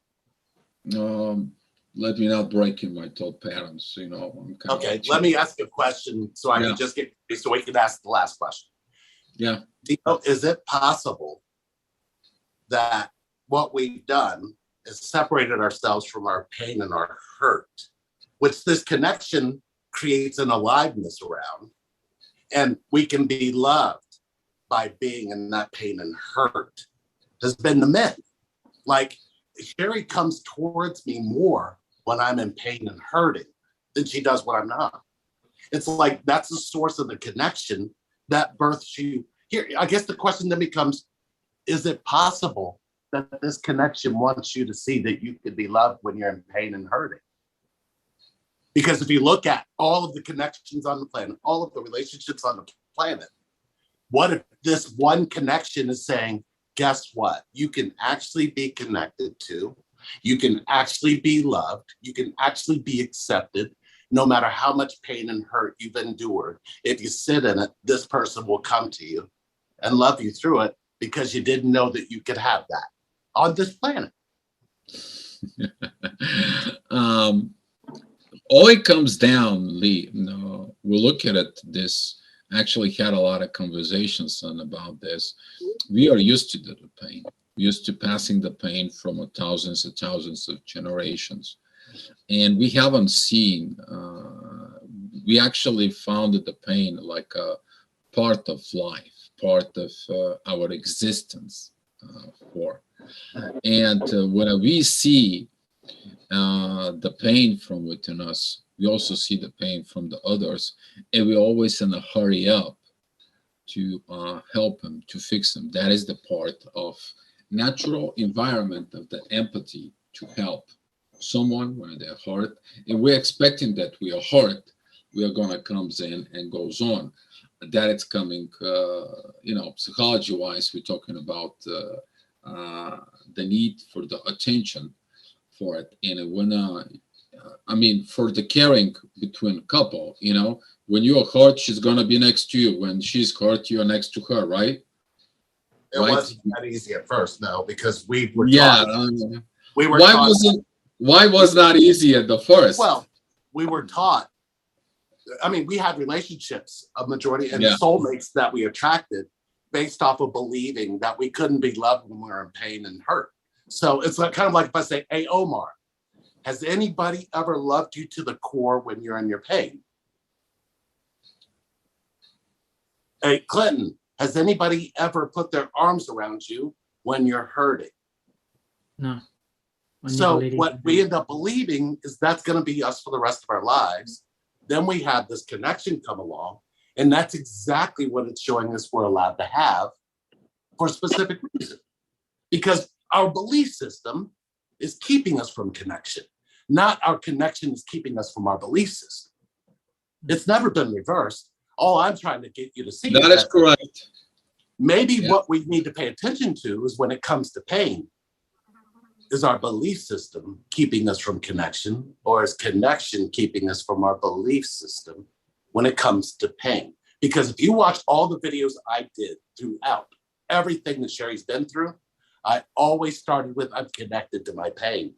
Let me not break in my thought patterns. Okay, let me ask a question so I can just so we can ask the last question. Yeah. Is it possible that what we've done is separated ourselves from our pain and our hurt, which this connection creates an aliveness around, and we can be loved by being in that pain and hurt, has been the myth. Like, Sherry comes towards me more when I'm in pain and hurting than she does when I'm not. It's like that's the source of the connection that births you. Here, I guess the question then becomes, is it possible that this connection wants you to see that you could be loved when you're in pain and hurting? Because if you look at all of the connections on the planet, all of the relationships on the planet, what if this one connection is saying, guess what? You can actually be connected to, you can actually be loved, you can actually be accepted, no matter how much pain and hurt you've endured. If you sit in it, this person will come to you and love you through it because you didn't know that you could have that on this planet. All it comes down, Lee, no, we look at it, this actually had a lot of conversations on about this. We are used to the pain, used to passing the pain from thousands and thousands of generations. And we haven't seen, we actually found the pain like a part of life, part of our existence for. And when we see the pain from within us, we also see the pain from the others, and we're always in a hurry up to help them, to fix them. That is the part of natural environment of the empathy to help someone when they're hurt, and we're expecting that we are hurt, we are gonna comes in and goes on. That it's coming, psychology-wise, we're talking about the need for the attention for it, and when for the caring between a couple, when you're hurt, she's gonna be next to you. When she's hurt, you're next to her, right? It wasn't that easy at first, no, because we were why was not easy at the first? Well, we were taught. We had relationships, a majority, and Yeah. soulmates that we attracted based off of believing that we couldn't be loved when we were in pain and hurt. So it's like, kind of like if I say, hey, Omar, has anybody ever loved you to the core when you're in your pain? Hey, Clinton, has anybody ever put their arms around you when you're hurting? No. So what we end up believing is that's going to be us for the rest of our lives. Then we have this connection come along, and that's exactly what it's showing us we're allowed to have for a specific reason. Because our belief system is keeping us from connection, not our connection is keeping us from our belief system. It's never been reversed. All I'm trying to get you to see that is correct. Maybe what we need to pay attention to is when it comes to pain, is our belief system keeping us from connection, or is connection keeping us from our belief system when it comes to pain? Because if you watch all the videos I did throughout everything that Sherry's been through, I always started with, I'm connected to my pain.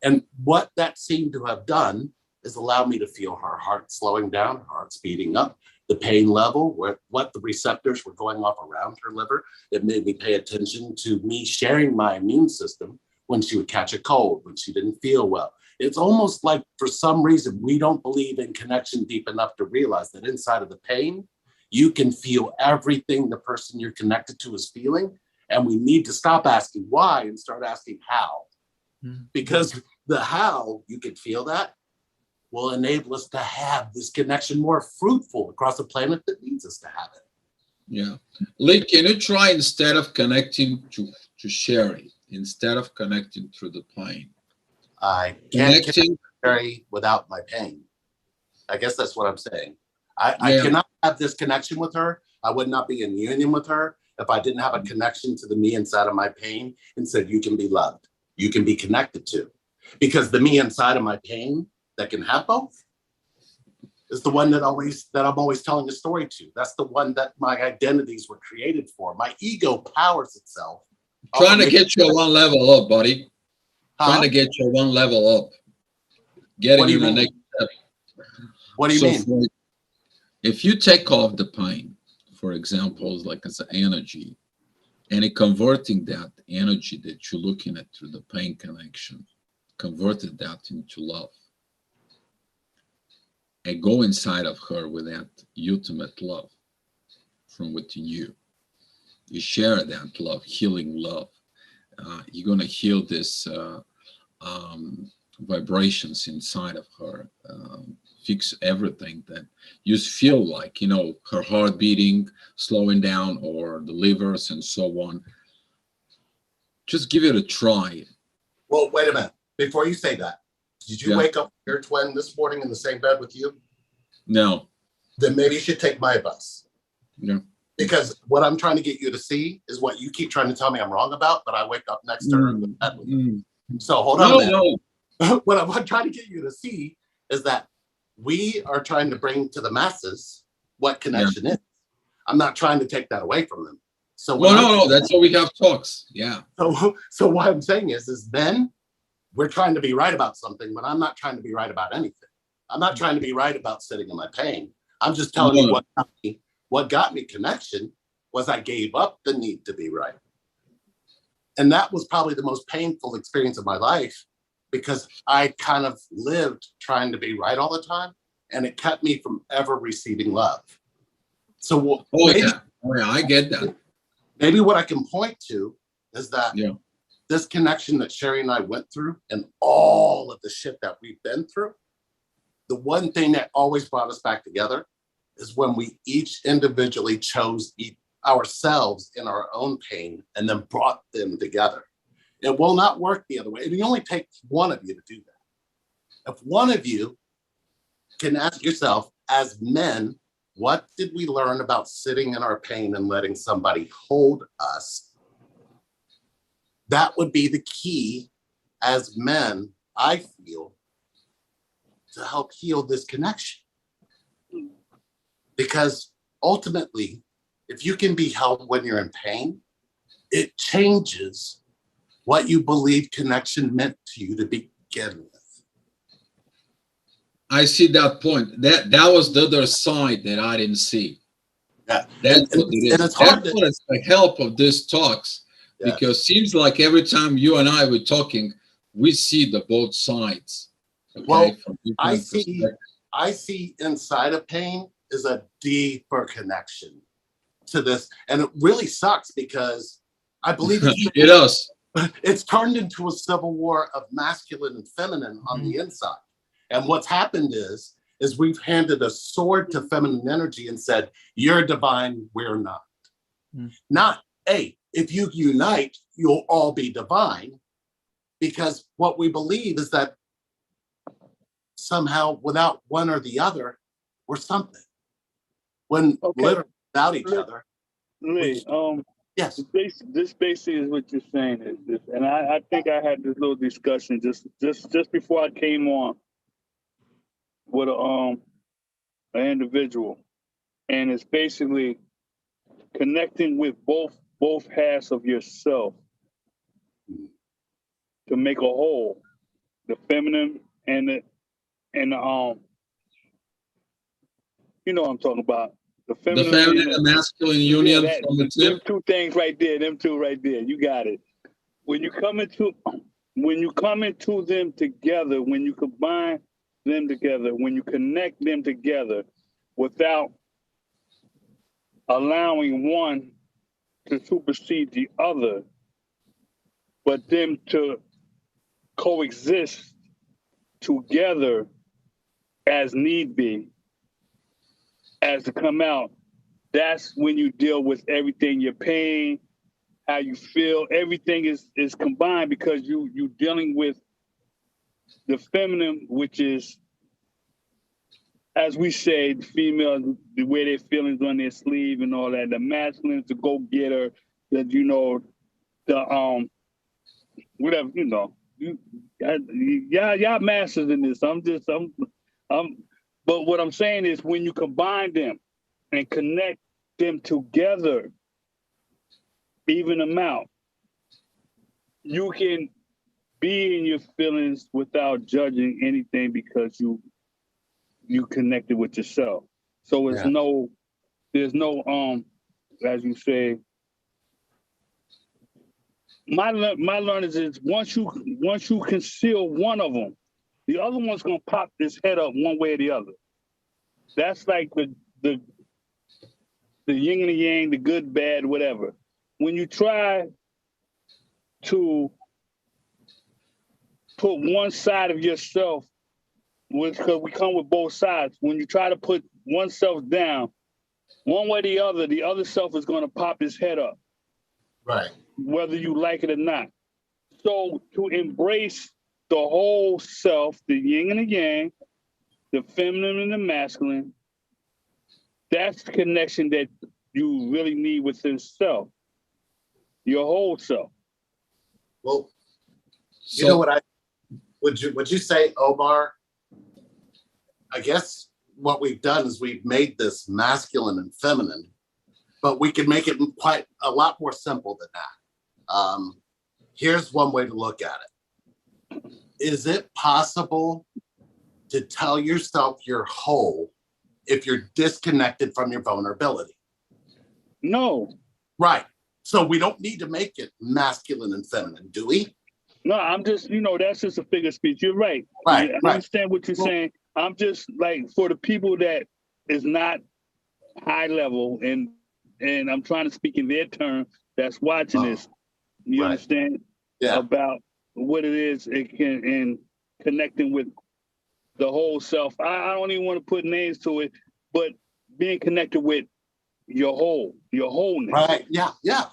And what that seemed to have done is allow me to feel her heart slowing down, her heart speeding up, the pain level, what the receptors were going off around her liver. It made me pay attention to me sharing my immune system when she would catch a cold, when she didn't feel well. It's almost like for some reason, we don't believe in connection deep enough to realize that inside of the pain, you can feel everything the person you're connected to is feeling. And we need to stop asking why and start asking how. Because the how you can feel that will enable us to have this connection more fruitful across a planet that needs us to have it. Yeah. Lee, can you try, instead of connecting to Sherry, instead of connecting through the plane? I can't connect Sherry without my pain. I guess that's what I'm saying. I cannot have this connection with her. I would not be in union with her if I didn't have a connection to the me inside of my pain and said, you can be loved, you can be connected to. Because the me inside of my pain that can have both is the one that I'm always telling a story to. That's the one that my identities were created for. My ego powers itself. Trying to get you one level up, buddy. Trying to get you one level up. Getting you the next step. What do you mean? If you take off the pain, for example, like as an energy, and converting that energy that you're looking at through the pain connection, converted that into love, and go inside of her with that ultimate love from within you. You share that love, healing love, you're gonna heal this vibrations inside of her, fix everything that you feel like, her heart beating, slowing down, or the livers and so on. Just give it a try. Well, wait a minute. Before you say that, did you Yeah. wake up with your twin this morning in the same bed with you? No. Then maybe you should take my advice. Yeah. Because what I'm trying to get you to see is what you keep trying to tell me I'm wrong about, but I wake up next to her in the bed with her. So hold on a minute. No. What I'm trying to get you to see is that we are trying to bring to the masses what connection is. I'm not trying to take that away from them. So No. That's why we have talks. Yeah. So what I'm saying is then we're trying to be right about something, but I'm not trying to be right about anything. I'm not trying to be right about sitting in my pain. I'm just telling you what got me connection was I gave up the need to be right. And that was probably the most painful experience of my life, because I kind of lived trying to be right all the time, and it kept me from ever receiving love. So Yeah, I get that. Maybe what I can point to is that Yeah. this connection that Sherry and I went through and all of the shit that we've been through, the one thing that always brought us back together is when we each individually chose ourselves in our own pain and then brought them together. It will not work the other way. It only takes one of you to do that. If one of you can ask yourself, as men, what did we learn about sitting in our pain and letting somebody hold us? That would be the key as men, I feel, to help heal this connection. Because ultimately, if you can be held when you're in pain, it changes what you believe connection meant to you to begin with. I see that point. That was the other side that I didn't see. Yeah. That's what it is. And it's hard That's what it's the help of these talks, because seems like every time you and I were talking, we see the both sides. Okay? Well, From I different perspectives. see inside of pain is a deeper connection to this. And it really sucks because I believe It does. it's turned into a civil war of masculine and feminine on the inside. And what's happened is we've handed a sword to feminine energy and said, you're divine, we're not. Not, hey, if you unite, you'll all be divine. Because what we believe is that somehow without one or the other, we're something. When literally without each other. Lee, Yes. this basically is what you're saying is this, and I think I had this little discussion just before I came on with an individual, and it's basically connecting with both halves of yourself to make a whole, the feminine and the you know what I'm talking about. The feminine and masculine union from the them two. two things right there, them two right there. You got it. When you come into them together, when you combine them together, when you connect them together without allowing one to supersede the other, but them to coexist together as need be, as to come out, that's when you deal with everything, your pain, how you feel, everything is combined, because you dealing with the feminine, which is, as we say, the female, the way their feelings on their sleeve and all that. The masculine, the go-getter, that the whatever, y'all masters in this. But what I'm saying is, when you combine them and connect them together, even them out, you can be in your feelings without judging anything, because you connected with yourself. So there's no as you say, my learning is once you conceal one of them, the other one's gonna pop his head up one way or the other. That's like the yin and the yang, the good, bad, whatever. When you try to put one side of yourself, because we come with both sides. When you try to put one self down, one way or the other self is going to pop his head up, Right. whether you like it or not. So to embrace the whole self, the yin and the yang, the feminine and the masculine, that's the connection that you really need within self, your whole self. Well, So, you know what would you say, Omar? I guess what we've done is we've made this masculine and feminine, but we can make it quite a lot more simple than that. Here's one way to look at it. Is it possible to tell yourself you're whole if you're disconnected from your vulnerability? No, Right. So we don't need to make it masculine and feminine, do we? no, I'm just, that's just a figure of speech. You're right. Right, I right. understand what you're Well- saying. I'm just like, for the people that is not high level, and I'm trying to speak in their term, that's watching this. You right. understand? Yeah. About what it is it can, and connecting with the whole self. I don't even want to put names to it, but being connected with your wholeness. Right. Yeah. Yeah.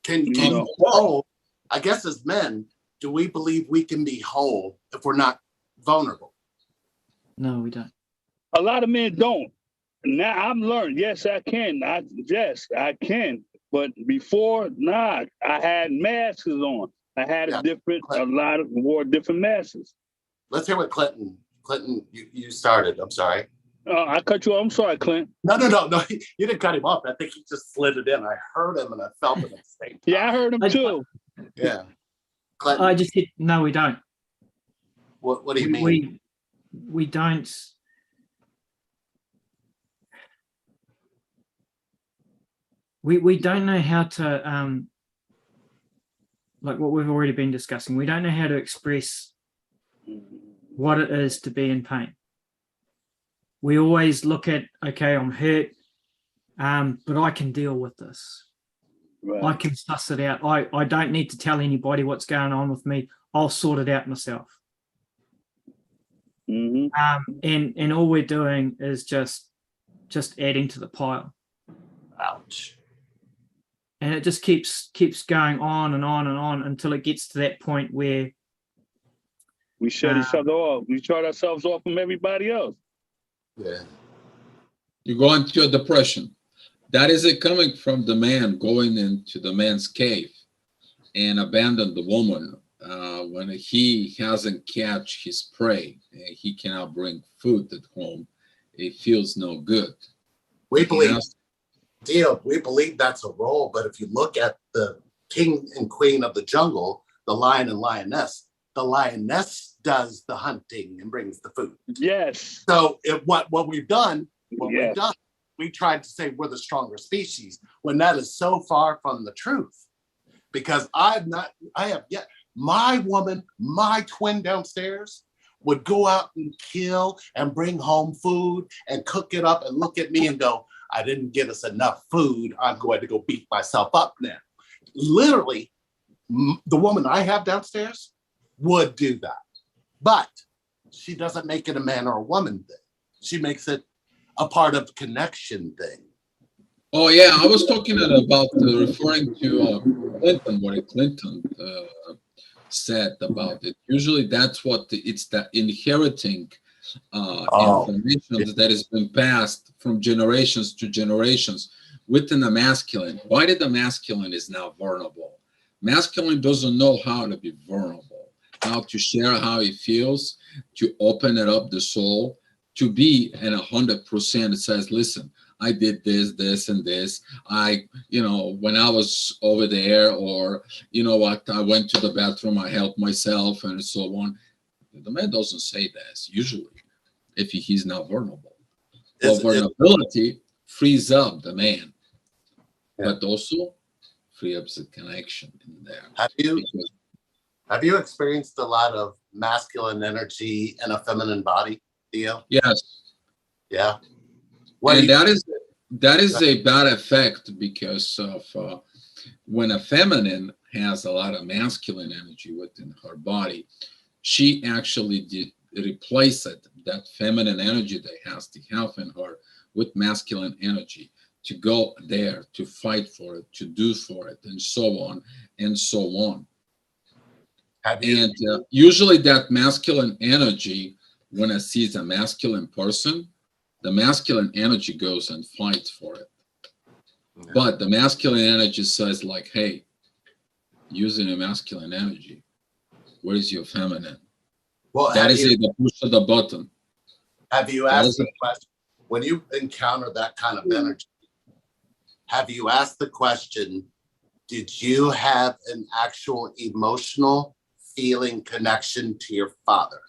Can You you know. whole? I guess as men, do we believe we can be whole if we're not vulnerable? No, we don't. A lot of men don't. Now I've learned, yes, I can. Yes, I can. But before, nah, I had masks on. I had Yeah. wore different masks. Let's hear what Clinton, you started. I'm sorry. I cut you off. I'm sorry, Clint. No. You didn't cut him off. I think he just slid it in. I heard him and I felt it at the same time. Yeah, I heard him too. Yeah. Clinton, I just said, no, we don't. what do you mean? We don't. We don't know how to, like what we've already been discussing, we don't know how to express what it is to be in pain. We always look at, okay, I'm hurt, but I can deal with this. Right. I can suss it out. I don't need to tell anybody what's going on with me. I'll sort it out myself. Mm-hmm. And all we're doing is just adding to the pile. Ouch. And it just keeps going on and on and on until it gets to that point where We shut each other off. We shut ourselves off from everybody else. Yeah. you go into a depression. That is it coming from the man going into the man's cave and abandon the woman when he hasn't catch his prey. He cannot bring food at home. It feels no good. We believe, Yes. Dio, we believe that's a role, but if you look at the king and queen of the jungle, the lion and lioness, the lioness does the hunting and brings the food. Yes. So what we've done, Yes. we tried to say we're the stronger species when that is so far from the truth. Because I have yet, my woman, my twin downstairs would go out and kill and bring home food and cook it up and look at me and go, I didn't get us enough food. I'm going to go beat myself up now. Literally, the woman I have downstairs would do that. But she doesn't make it a man or a woman thing. She makes it a part of connection thing. Oh yeah, I was talking about referring to Clinton, what Clinton said about it. Usually, that's what it's the inheriting information that has been passed from generations to generations within the masculine. Why did the masculine is now vulnerable? Masculine doesn't know how to be vulnerable, how to share how he feels, to open it up the soul, to be in 100%. It says, listen, I did this, and this. When I was over there, or, you know what, I went to the bathroom, I helped myself, and so on. The man doesn't say this, usually, if he's not vulnerable. Well, vulnerability frees up the man, but also free up the connection in there. Have you experienced a lot of masculine energy in a feminine body, Theo? Yes. Yeah. And that is a bad effect because of when a feminine has a lot of masculine energy within her body, she actually did replace it, that feminine energy that has to have in her, with masculine energy to go there, to fight for it, to do for it, and so on and so on. Have you, And usually that masculine energy, when it sees a masculine person, the masculine energy goes and fights for it. But the masculine energy says like, hey, using a masculine energy, where is your feminine? well, That is the push of the button. have you That asked is the question, when you encounter that kind of energy, have you asked the question, did you have an actual emotional feeling connection to your father?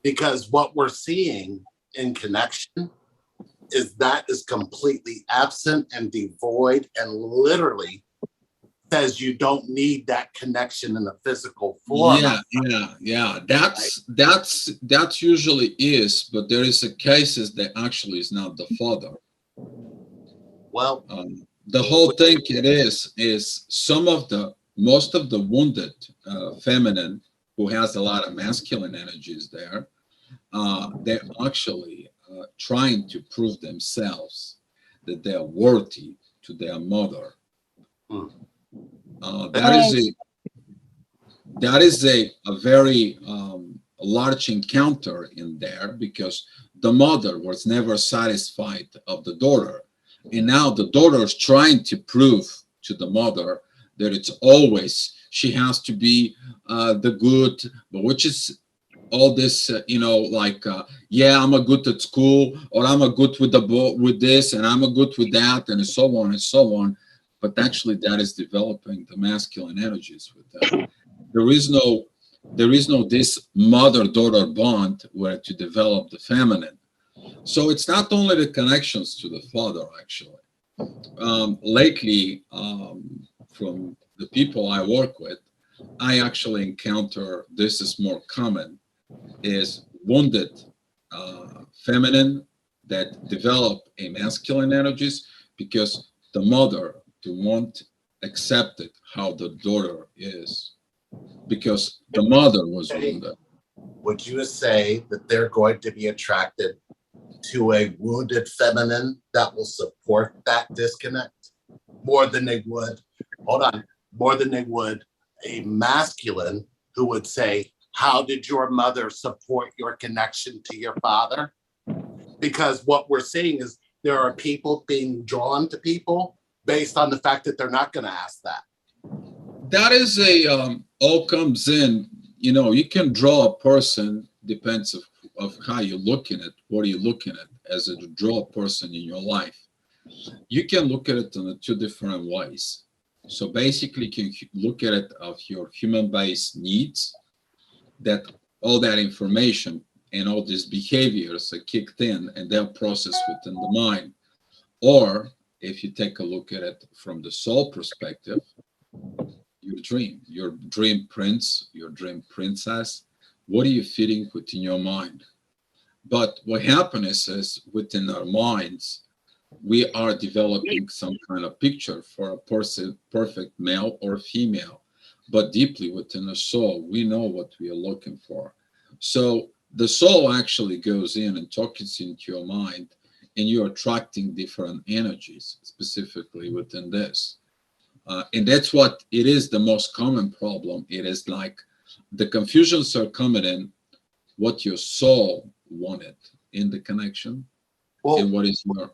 Because what we're seeing in connection is that is completely absent and devoid, and literally says you don't need that connection in a physical form. Yeah. That's usually is, but there is a cases that actually is not the father. Well, The whole thing it is most of the wounded feminine who has a lot of masculine energies there, they're actually trying to prove themselves that they are worthy to their mother. That is a very large encounter in there, because the mother was never satisfied of the daughter, and now the daughter is trying to prove to the mother that it's always she has to be the good, but which is all this yeah, I'm a good at school, or I'm a good with this, and I'm a good with that, and so on and so on. But actually that is developing the masculine energies with them. There is no this mother-daughter bond where to develop the feminine. So it's not only the connections to the father, actually. Lately, from the people I work with, I actually encounter, this is more common, is wounded feminine that develop a masculine energies because the mother won't accept it how the daughter is, because the mother was wounded. would you say that they're going to be attracted to a wounded feminine that will support that disconnect more than they would, more than they would a masculine who would say, how did your mother support your connection to your father? Because what we're seeing is there are people being drawn to people based on the fact that they're not going to ask that. That is all comes in, you can draw a person, depends of how you're looking at, what are you looking at as a draw a person in your life. You can look at it in two different ways. So basically you can look at it of your human-based needs, that all that information and all these behaviors are kicked in and they're processed within the mind. Or if you take a look at it from the soul perspective, your dream prince, your dream princess, what are you feeding within your mind? But what happens is within our minds, we are developing some kind of picture for a person, perfect male or female, but deeply within the soul, we know what we are looking for. So the soul actually goes in and talks into your mind, and you're attracting different energies specifically within this. And that's what it is, the most common problem. It is like the confusions are coming in what your soul wanted in the connection, and what is your...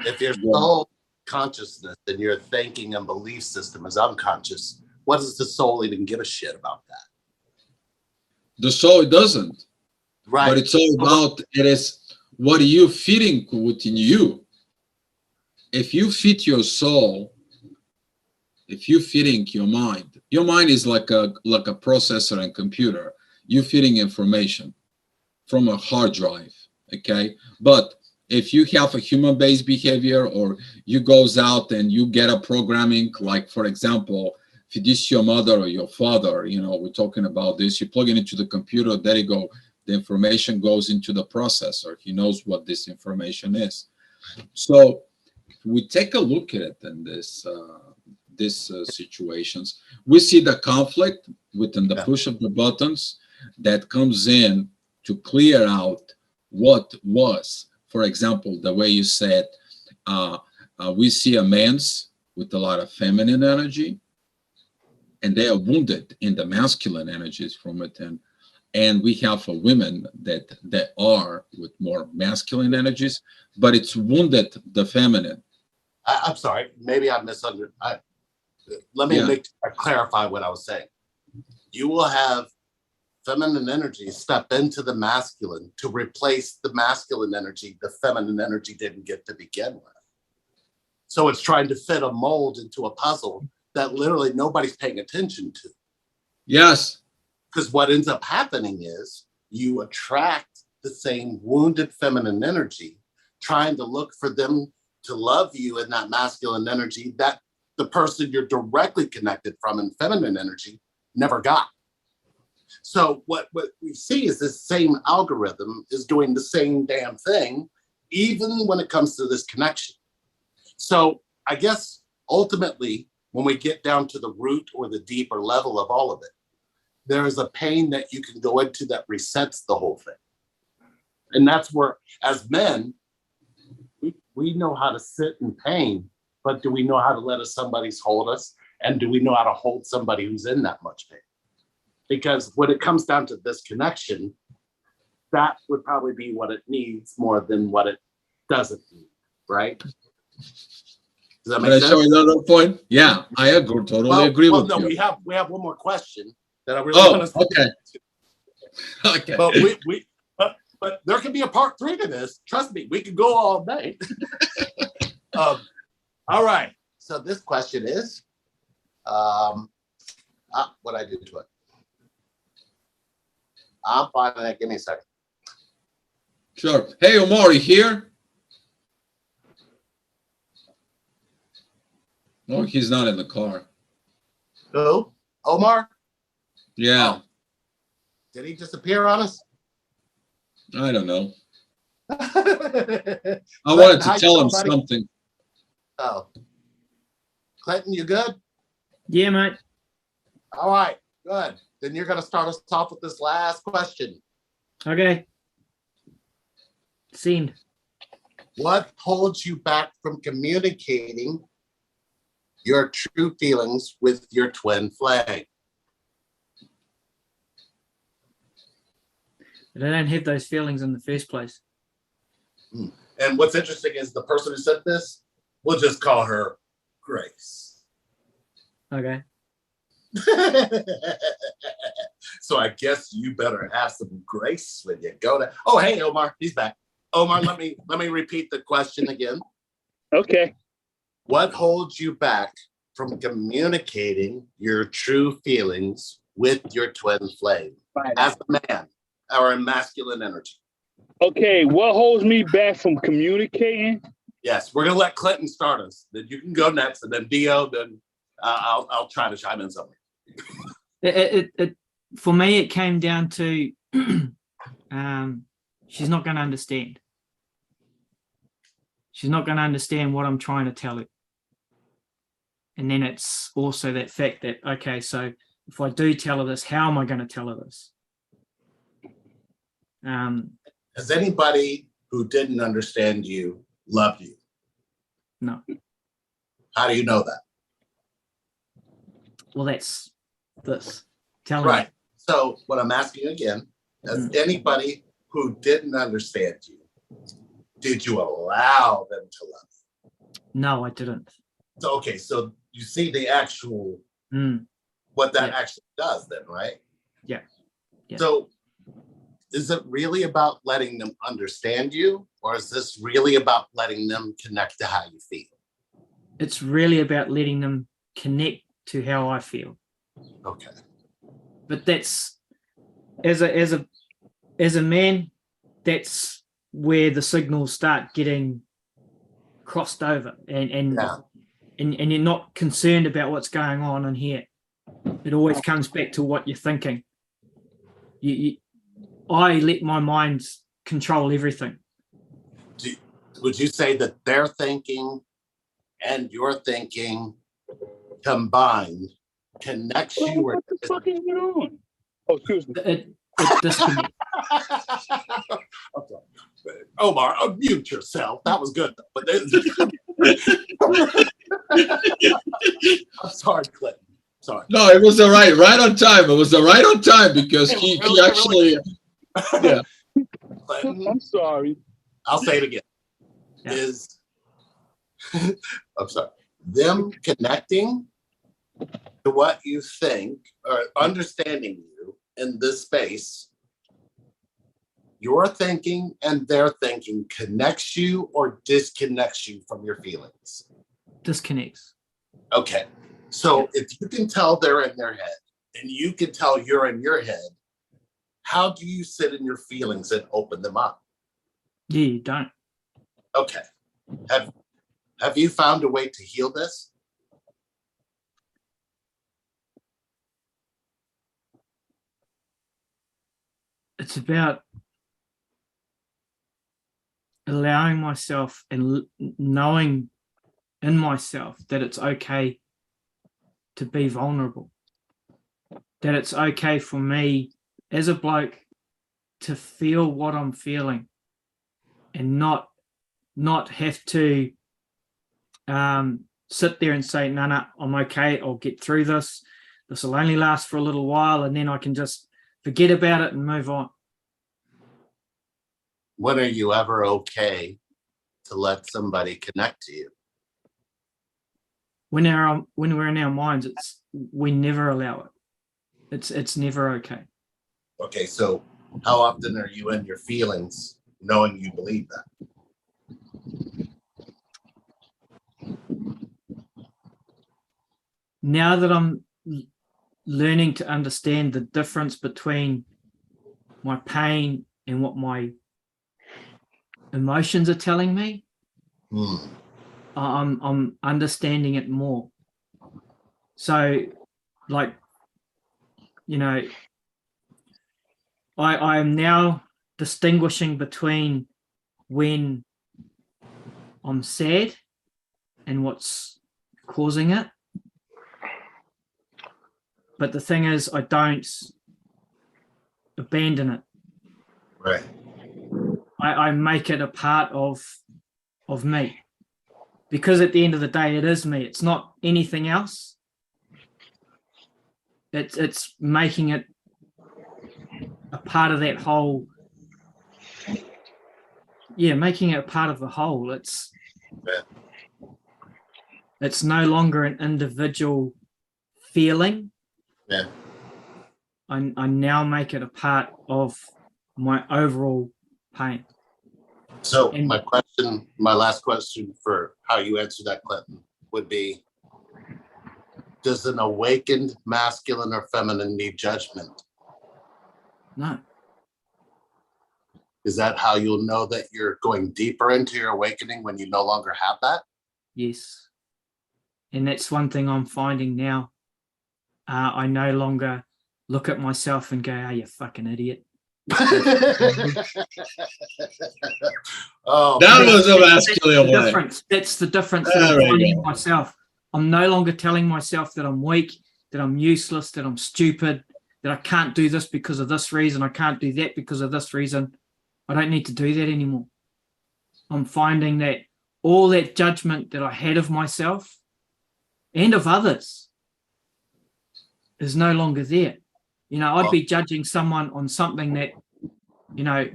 If your soul consciousness and your thinking and belief system is unconscious, what does the soul even give a shit about that? The soul doesn't. Right. But it's all about, it is, what are you feeding within you? If you feed your soul, if you're feeding your mind is like a processor and computer. You're feeding information from a hard drive, okay? But if you have a human-based behavior, or you goes out and you get a programming, like for example, if it is your mother or your father, we're talking about this, you plug it into the computer, there you go, the information goes into the processor. He knows what this information is. So we take a look at it in this these situations. We see the conflict within the Yeah. push of the buttons that comes in to clear out what was. For example, the way you said, we see a man's with a lot of feminine energy, and they are wounded in the masculine energies from it. And we have a women that are with more masculine energies, but it's wounded the feminine. I'm sorry, maybe I misunderstood. Let me Yeah. clarify what I was saying. You will have feminine energy step into the masculine to replace the masculine energy the feminine energy didn't get to begin with. So it's trying to fit a mold into a puzzle that literally nobody's paying attention to. Yes. Because what ends up happening is you attract the same wounded feminine energy, trying to look for them to love you in that masculine energy that the person you're directly connected from in feminine energy never got. So what we see is this same algorithm is doing the same damn thing, even when it comes to this connection. So I guess ultimately, when we get down to the root or the deeper level of all of it, there is a pain that you can go into that resets the whole thing. And that's where, as men, we know how to sit in pain, but do we know how to let somebody hold us? And do we know how to hold somebody who's in that much pain? Because when it comes down to this connection, that would probably be what it needs more than what it doesn't need, right? Does that Can make I sense? show you another point? Yeah, I agree. Totally agree with no, you. we have one more question that I really Oh, want to. okay. Okay. But but there can be a part 3 to this. Trust me, we could go all night. All right. So this question is, what I do to it? I'm finding it. Give me a second. Sure. Hey, Omar, you here? No, he's not in the car. Who? Omar? Yeah, Oh, did he disappear on us? I don't know. I I wanted to tell him something. Oh, Clinton, you good? Yeah, mate. All right, good. Then you're going to start us off with this last question. Okay. Send. What holds you back from communicating your true feelings with your twin flame? But I don't have those feelings in the first place. And what's interesting is the person who said this, we'll just call her Grace. Okay. So I guess you better have some grace when you go to. Oh, hey, Omar, he's back. Omar, let me repeat the question again. Okay. What holds you back from communicating your true feelings with your twin flame as a man or a masculine energy? Okay, what holds me back from communicating? Yes, we're gonna let Clinton start us. Then you can go next, and then Dio. Then I'll try to chime in somewhere. It for me, it came down to she's not going to understand. She's not going to understand what I'm trying to tell her. And then it's also that fact that, okay, so if I do tell her this, how am I going to tell her this? Has anybody who didn't understand you loved you? No. How do you know that? Well, that's this. Telling Right. her. So what I'm asking again, has anybody who didn't understand you, did you allow them to love you? No, I didn't. So, okay, so you see the actual, what that actually does then, right? Yeah. So is it really about letting them understand you, or is this really about letting them connect to how you feel? It's really about letting them connect to how I feel. Okay. But that's as a man, that's where the signals start getting crossed over, and you're not concerned about what's going on in here. It always comes back to what you're thinking. I let my mind control everything. Would you say that their thinking and your thinking combined connects you or What the fuck is going on? Oh, excuse me. It disconnects. I'm sorry. Omar, unmute yourself. That was good. But I'm sorry, Clinton. Sorry. No, it was the right on time. It was the right on time because he actually, yeah. Clinton, I'm sorry. I'll say it again. Yeah. Is I'm sorry. Them connecting to what you think or understanding you in this space, your thinking and their thinking connects you or disconnects you from your feelings. Disconnects. Okay. So if you can tell they're in their head and you can tell you're in your head, how do you sit in your feelings and open them up? Yeah, you don't. Okay. Have you found a way to heal this? It's about allowing myself and knowing in myself that it's okay to be vulnerable, that it's okay for me as a bloke to feel what I'm feeling and not have to sit there and say, no, I'm okay, I'll get through this. This will only last for a little while and then I can just forget about it and move on. When are you ever okay to let somebody connect to you? When we're in our minds, we never allow it. It's never okay. Okay, so how often are you in your feelings knowing you believe that? Now that I'm learning to understand the difference between my pain and what my emotions are telling me, I'm understanding it more. So, like, you know, I am now distinguishing between when I'm sad and what's causing it. But the thing is, I don't abandon it. Right. I make it a part of me. Because at the end of the day, it is me. It's not anything else. It's making it a part of that whole. Yeah, making it a part of the whole. It's no longer an individual feeling. Yeah. I now make it a part of my overall pain. So And- my last question for how you answer that, Clinton, would be, does an awakened masculine or feminine need judgment? No. Is that how you'll know that you're going deeper into your awakening when you no longer have that? Yes. And that's one thing I'm finding now. I no longer look at myself and go, oh, you fucking idiot. Oh, That was a masculine the way. difference. That's the difference that There I'm we finding go. in myself. I'm no longer telling myself that I'm weak, that I'm useless, that I'm stupid, that I can't do this because of this reason. I can't do that because of this reason. I don't need to do that anymore. I'm finding that all that judgment that I had of myself and of others is no longer there. You know, I'd be judging someone on something that, you know,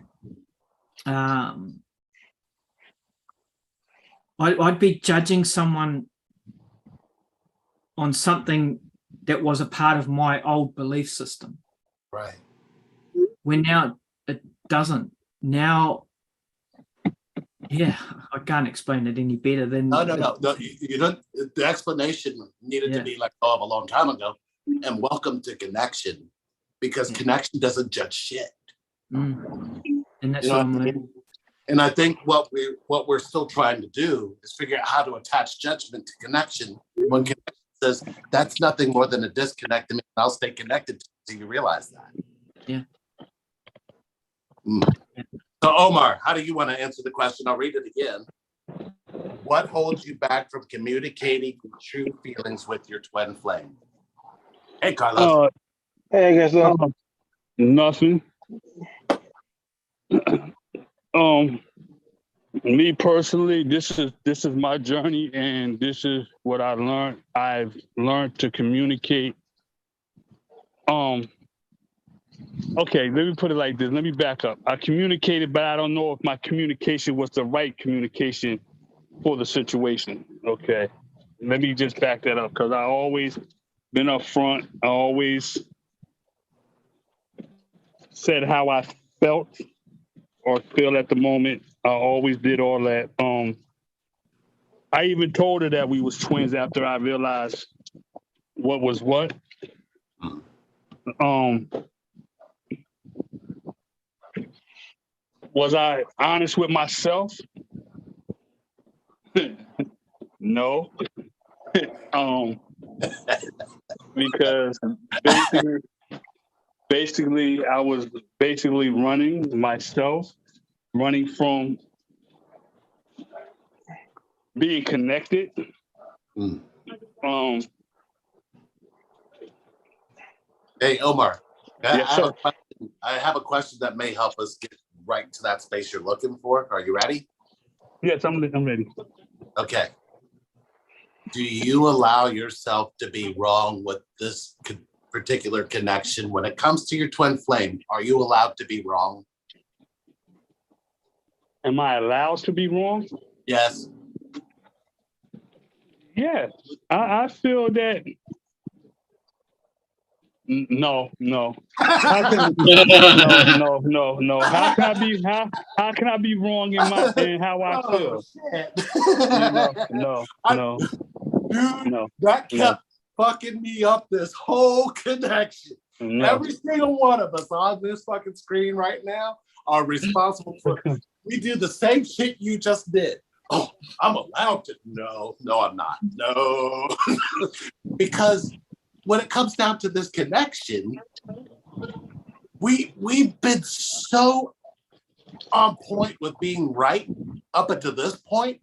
I'd be judging someone on something that was a part of my old belief system. right. When now it doesn't. Now, yeah, I can't explain it any better than. No. You don't. The explanation needed to be like of a long time ago. And welcome to connection, because connection doesn't judge shit. And that's You know what what I'm I mean? learning. And I think what we're still trying to do is figure out how to attach judgment to connection. When connection says that's nothing more than a disconnect, and I'll stay connected until you realize that. Yeah. So Omar, how do you want to answer the question? I'll read it again. What holds you back from communicating your true feelings with your twin flame? Hey, Carlos. Hey, guys. Nothing. Me personally, this is my journey, and this is what I learned. I've learned to communicate. Okay, let me put it like this. Let me back up. I communicated, but I don't know if my communication was the right communication for the situation. Okay, let me just back that up, because I always been upfront. I always said how I felt or feel at the moment. I always did all that. I even told her that we was twins after I realized what was what. Was I honest with myself? No. Because basically I was basically running myself, running from being connected. Hey, Omar. Yes, sir. I have a question that may help us get right to that space you're looking for. Are you ready? Yes, I'm ready. Okay. Do you allow yourself to be wrong with this particular connection when it comes to your twin flame? Are you allowed to be wrong? Am I allowed to be wrong? Yes. Yeah, I feel that. No. How can, no. How can I be wrong in how I feel? Shit. No. Dude, that kept fucking me up this whole connection. No. Every single one of us on this fucking screen right now are responsible for. We do the same shit you just did. Oh, I'm allowed to. No, I'm not. No. Because when it comes down to this connection, we've been so on point with being right up until this point.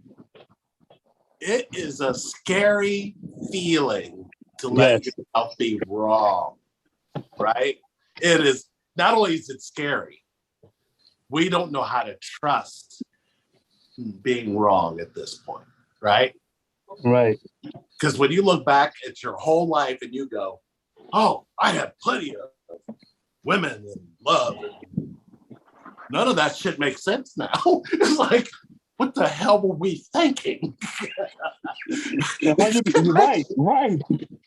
It is a scary feeling to let yourself be wrong, right? It is. Not only is it scary, we don't know how to trust being wrong at this point, right? Right. Because when you look back at your whole life and you go, oh, I had plenty of women and love. None of that shit makes sense now. It's like, what the hell were we thinking? Right.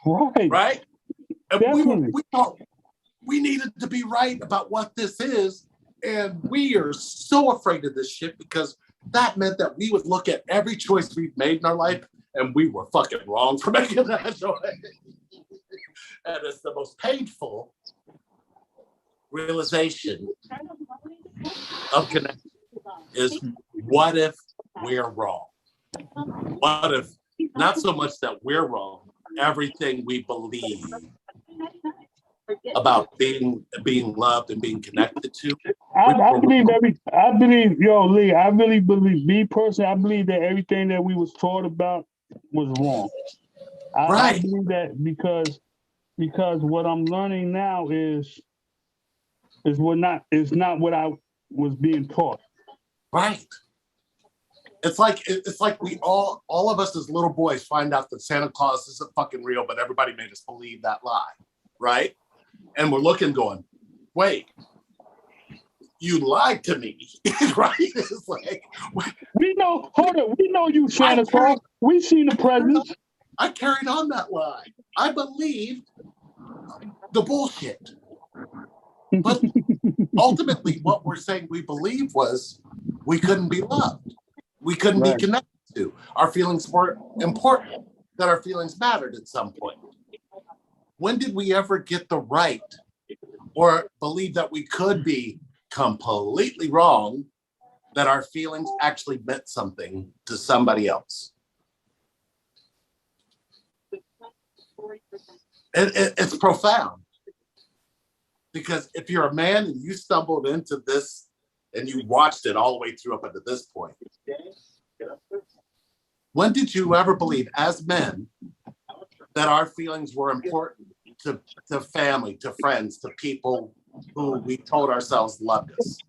Right? And Definitely. we thought we needed to be right about what this is. And we are so afraid of this shit because that meant that we would look at every choice we've made in our life and we were fucking wrong for making that choice. And it's the most painful realization of connection is what if we're wrong? What if, not so much that we're wrong, everything we believe about being loved and being connected to. I believe, yo, Lee, I really believe, me personally, I believe that everything that we was taught about was wrong. I believe that because what I'm learning now is not what I was being taught. Right. It's like we all of us as little boys find out that Santa Claus isn't fucking real, but everybody made us believe that lie, right? And we're looking, going, wait, you lied to me, right? It's like we know you, Santa Claus. We seen the presents. I carried on that lie. I believed the bullshit. But ultimately, what we're saying we believe was we couldn't be loved. We couldn't be connected to. Our feelings were important, that our feelings mattered at some point. When did we ever get the right or believe that we could be completely wrong, that our feelings actually meant something to somebody else? It's profound. Because if you're a man and you stumbled into this and you watched it all the way through up until this point, When did you ever believe, as men, that our feelings were important to family, to friends, to people who we told ourselves loved us?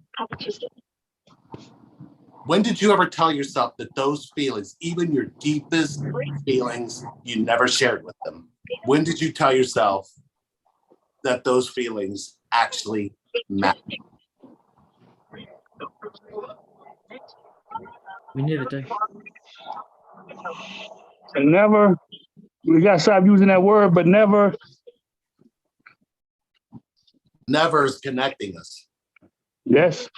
When did you ever tell yourself that those feelings, even your deepest feelings, you never shared with them? When did you tell yourself that those feelings actually matter? We never do. And never, we gotta stop using that word, but never. Never is connecting us. Yes.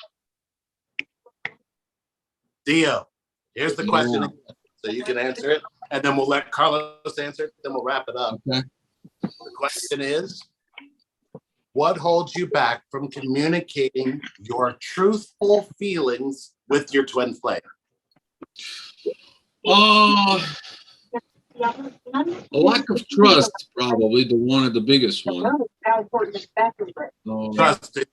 Dio, here's the question, so you can answer it, and then we'll let Carlos answer it, then we'll wrap it up. Okay. The question is, what holds you back from communicating your truthful feelings with your twin flame? A lack of trust, probably the biggest one. Trust in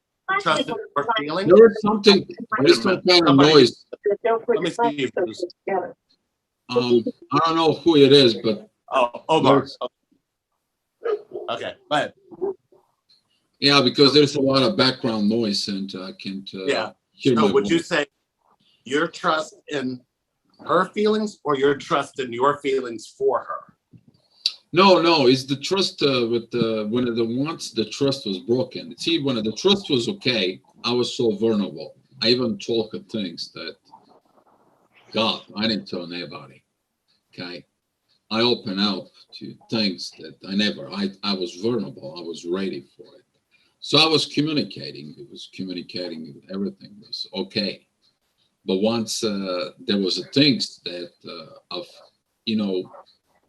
your feelings. There is some kind of noise. Let me see you, Bruce. I don't know who it is, but Oh, Omar. Okay, go ahead. yeah, because there's a lot of background noise and I can't Yeah. hear So my would you voice. say your trust in her feelings or your trust in your feelings for her? No, it's the trust with once the trust was broken. See, when the trust was okay, I was so vulnerable. I even told her things that, God, I didn't tell anybody. Okay, I open up to things that I was vulnerable. I was ready for it. So I was communicating. It was communicating. Everything was okay. But once there was a things that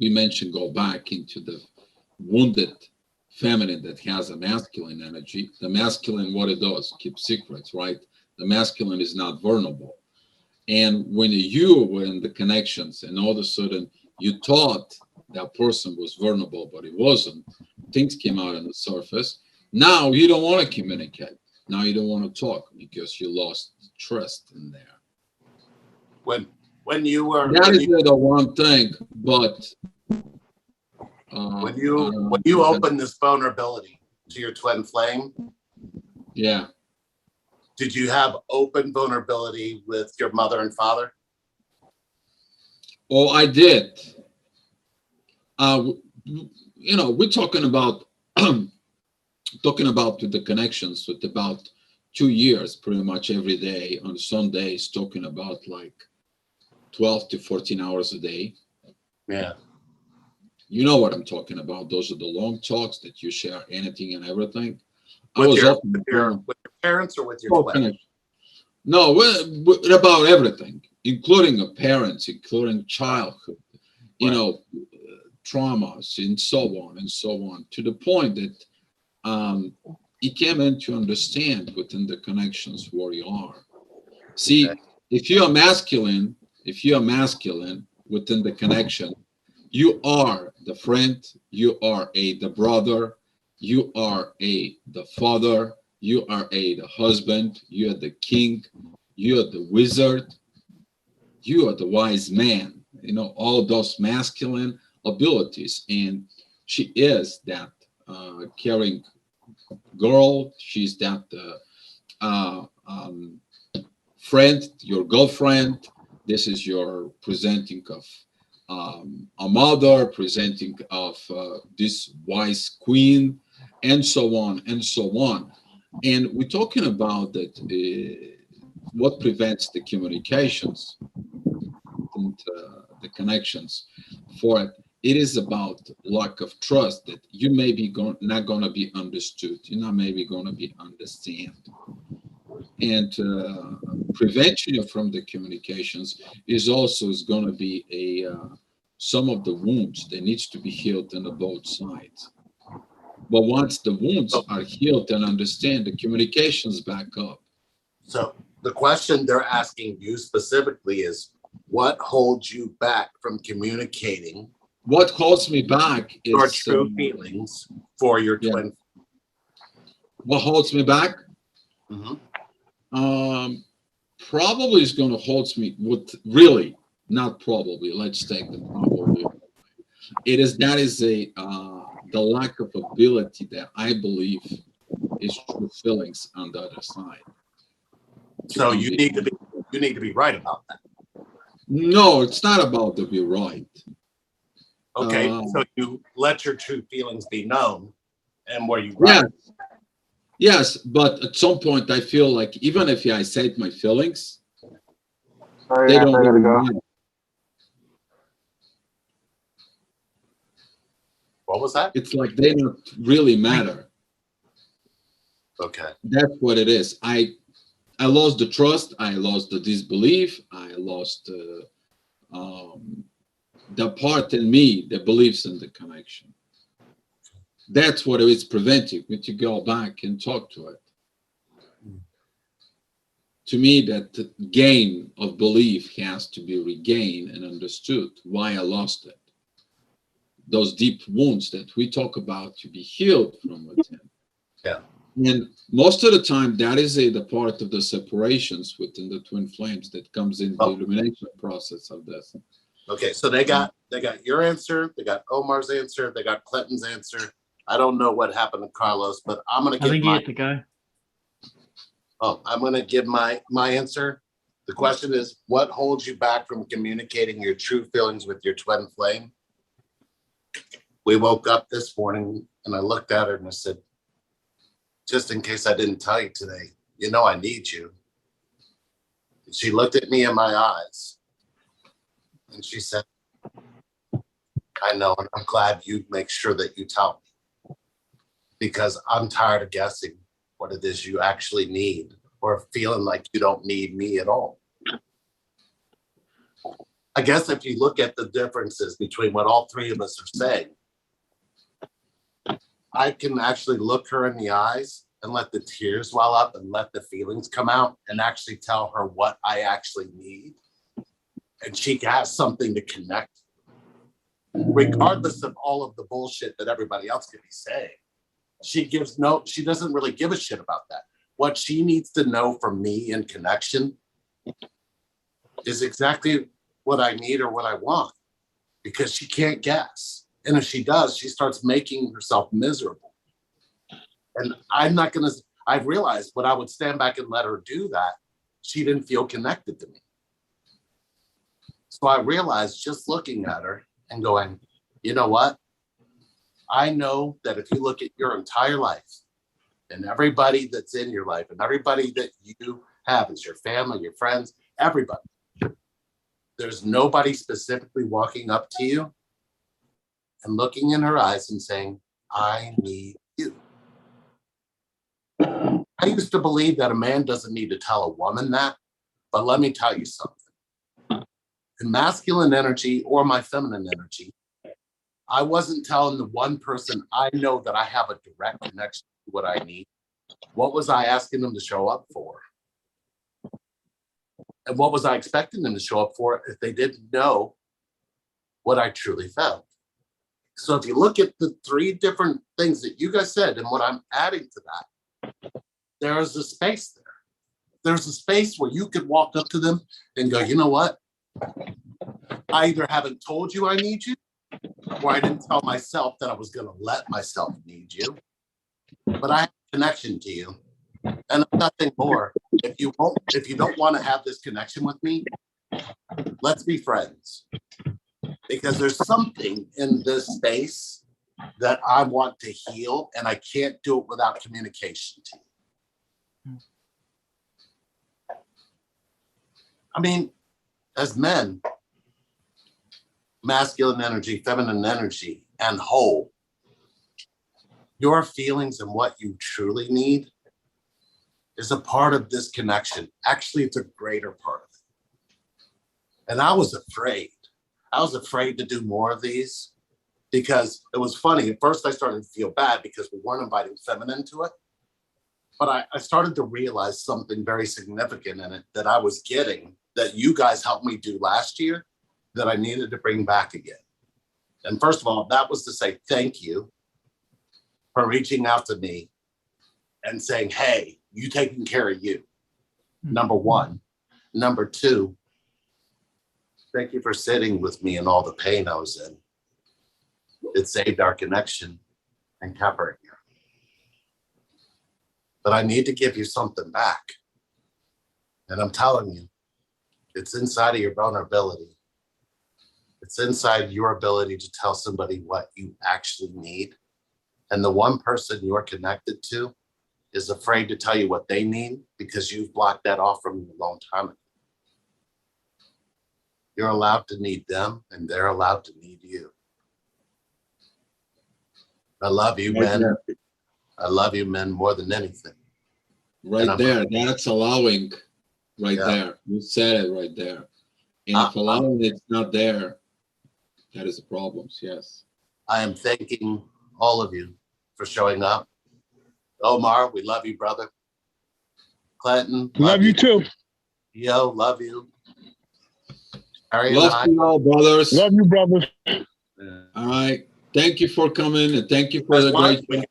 we mentioned go back into the wounded feminine that has a masculine energy. The masculine, what it does, keep secrets, right? The masculine is not vulnerable. And when you were in the connections and all of a sudden you thought that person was vulnerable, but it wasn't, things came out on the surface. Now you don't want to communicate. Now you don't want to talk because you lost trust in there. When you were That is the one thing, but when you opened this vulnerability to your twin flame, yeah. did you have open vulnerability with your mother and father? Oh, I did. We're talking about the connections with about 2 years, pretty much every day on Sundays, talking about like 12 to 14 hours a day. Yeah. You know what I'm talking about. Those are the long talks that you share anything and everything. With your parents or with your twin? No, about everything, including parents, including childhood, traumas, and so on, to the point that he came in to understand within the connections where you are. See, Okay. if you're masculine within the connection, you are the friend, you are the brother, you are the father, you are the husband, you are the king, you are the wizard, you are the wise man. All those masculine abilities. And she is that caring girl. She's that friend, your girlfriend. This is your presenting of a mother, presenting of this wise queen, and so on and so on. And we're talking about that. What prevents the communications and the connections for it? It is about lack of trust, that you may be not going to be understood. You're not maybe going to be understand. And prevention from the communications is going to be some of the wounds that needs to be healed on the both sides. But once the wounds are healed and understand, the communications back up. So the question they're asking you specifically is, what holds you back from communicating What holds me back is your true feelings for your twin? What holds me back? Mm-hmm. Probably is going to hold me with really not probably. Let's take the probably. That is the lack of ability that I believe is true feelings on the other side. So you need to be right about that. No, it's not about to be right. Okay, so you let your true feelings be known, and were you right? Yes, but at some point I feel like even if I said my feelings, they don't really matter. What was that? It's like they don't really matter. Okay. That's what it is. I lost the trust. I lost the disbelief. I lost the part in me that believes in the connection. That's what it's preventing me to go back and talk to it. To me, that gain of belief has to be regained and understood why I lost it. Those deep wounds that we talk about to be healed from within. Yeah. And most of the time, that is the part of the separations within the twin flames that comes in the illumination process of this. Okay, so they got your answer, they got Omar's answer, they got Clinton's answer. I don't know what happened to Carlos, but I'm gonna I think you have to go. I'm gonna give my answer. The question is, what holds you back from communicating your true feelings with your twin flame? We woke up this morning and I looked at her and I said, just in case I didn't tell you today, you know I need you. And she looked at me in my eyes and she said, I know, and I'm glad you make sure that you tell me, because I'm tired of guessing what it is you actually need or feeling like you don't need me at all. I guess if you look at the differences between what all three of us are saying, I can actually look her in the eyes and let the tears well up and let the feelings come out and actually tell her what I actually need. And she has something to connect, regardless of all of the bullshit that everybody else could be saying. She doesn't really give a shit about that. What she needs to know from me in connection is exactly what I need or what I want, because she can't guess. And if she does, she starts making herself miserable. And I've realized when I would stand back and let her do that, she didn't feel connected to me. So I realized just looking at her and going, you know what? I know that if you look at your entire life and everybody that's in your life and everybody that you have as your family, your friends, everybody, there's nobody specifically walking up to you and looking in her eyes and saying, I need you. I used to believe that a man doesn't need to tell a woman that, but let me tell you something. In masculine energy or my feminine energy, I wasn't telling the one person I know that I have a direct connection to what I need. What was I asking them to show up for? And what was I expecting them to show up for if they didn't know what I truly felt? So if you look at the three different things that you guys said and what I'm adding to that, there is a space there. There's a space where you could walk up to them and go, you know what? I either haven't told you I need you, or I didn't tell myself that I was going to let myself need you. But I have a connection to you. And nothing more. If you don't want to have this connection with me, let's be friends. Because there's something in this space that I want to heal, and I can't do it without communication to you. I mean, as men, masculine energy, feminine energy, and whole, your feelings and what you truly need is a part of this connection. Actually, it's a greater part of it. And I was afraid. I was afraid to do more of these because it was funny. At first, I started to feel bad because we weren't inviting feminine to it. But I started to realize something very significant in it that I was getting, that you guys helped me do last year, that I needed to bring back again. And first of all, that was to say thank you for reaching out to me and saying, hey, you taking care of you, number one. Number two, Thank you for sitting with me in all the pain I was in. It saved our connection and kept her here. But I need to give you something back. And I'm telling you, it's inside of your vulnerability. It's inside your ability to tell somebody what you actually need. And the one person you're connected to is afraid to tell you what they need because you've blocked that off from you a long time ago. You're allowed to need them and they're allowed to need you. I love you, Right men. there. I love you, men, more than anything. Right I'm- there. That's allowing right Yeah. there. You said it right there. And if Uh, allowing it's not there, that is the problems. Yes. I am thanking all of you for showing up. Omar, we love you, brother. Clinton, Love you too. Yo, love you. Harry and Love I, you all, brothers. Love you, brothers. All right. Thank you for coming and thank you for guys the want? great.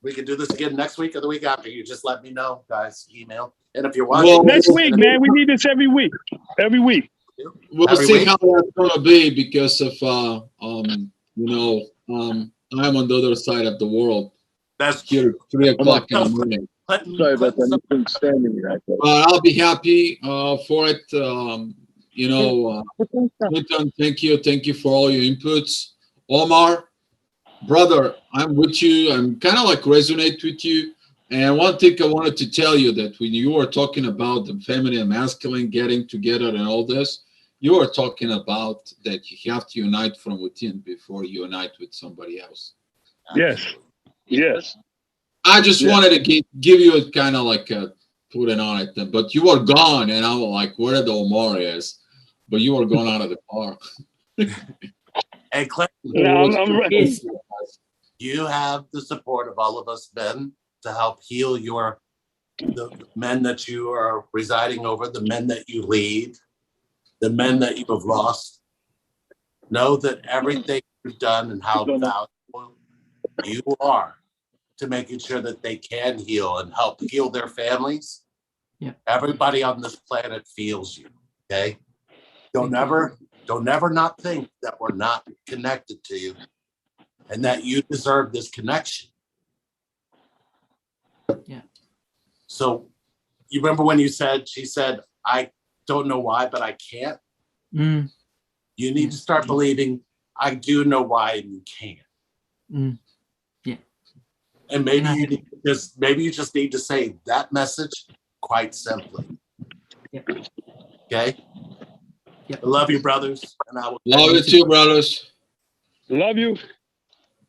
We can do this again next week or the week after. You just let me know, guys. Email. And if you're watching, Well, Next week, man. We need this every week. Every week. We'll Every see week? how that's gonna be because of I'm on the other side of the world that's here at 3 o'clock in the morning. Clinton, Sorry about Clinton, that. I'm standing right there. But I'll be happy for it. Clinton, thank you for all your inputs. Omar, brother, I'm with you. I'm kind of like resonate with you. And one thing I wanted to tell you that when you were talking about the feminine and masculine getting together and all this, you were talking about that you have to unite from within before you unite with somebody else. Yes. Yes. I just Yeah. wanted to give you a kind of like a put it on it, but you were gone, and I was like, where the Omar is? But you were going out of the car. Hey, Clinton, No, I'm right. Yes. you have the support of all of us men to help heal the men that you are residing over, the men that you lead, the men that you have lost. Know that everything you've done and how valuable you are to making sure that they can heal and help heal their families. Yeah. Everybody on this planet feels you. Okay. Don't ever not think that we're not connected to you and that you deserve this connection. Yeah. So you remember when she said, I don't know why, but I can't. Mm, You need to start believing I do know why and you can. mm. Yeah. And maybe And you just need to say that message quite simply. Yep. Okay. Yep. I love you, brothers. And I will Love you too, brothers. Love you.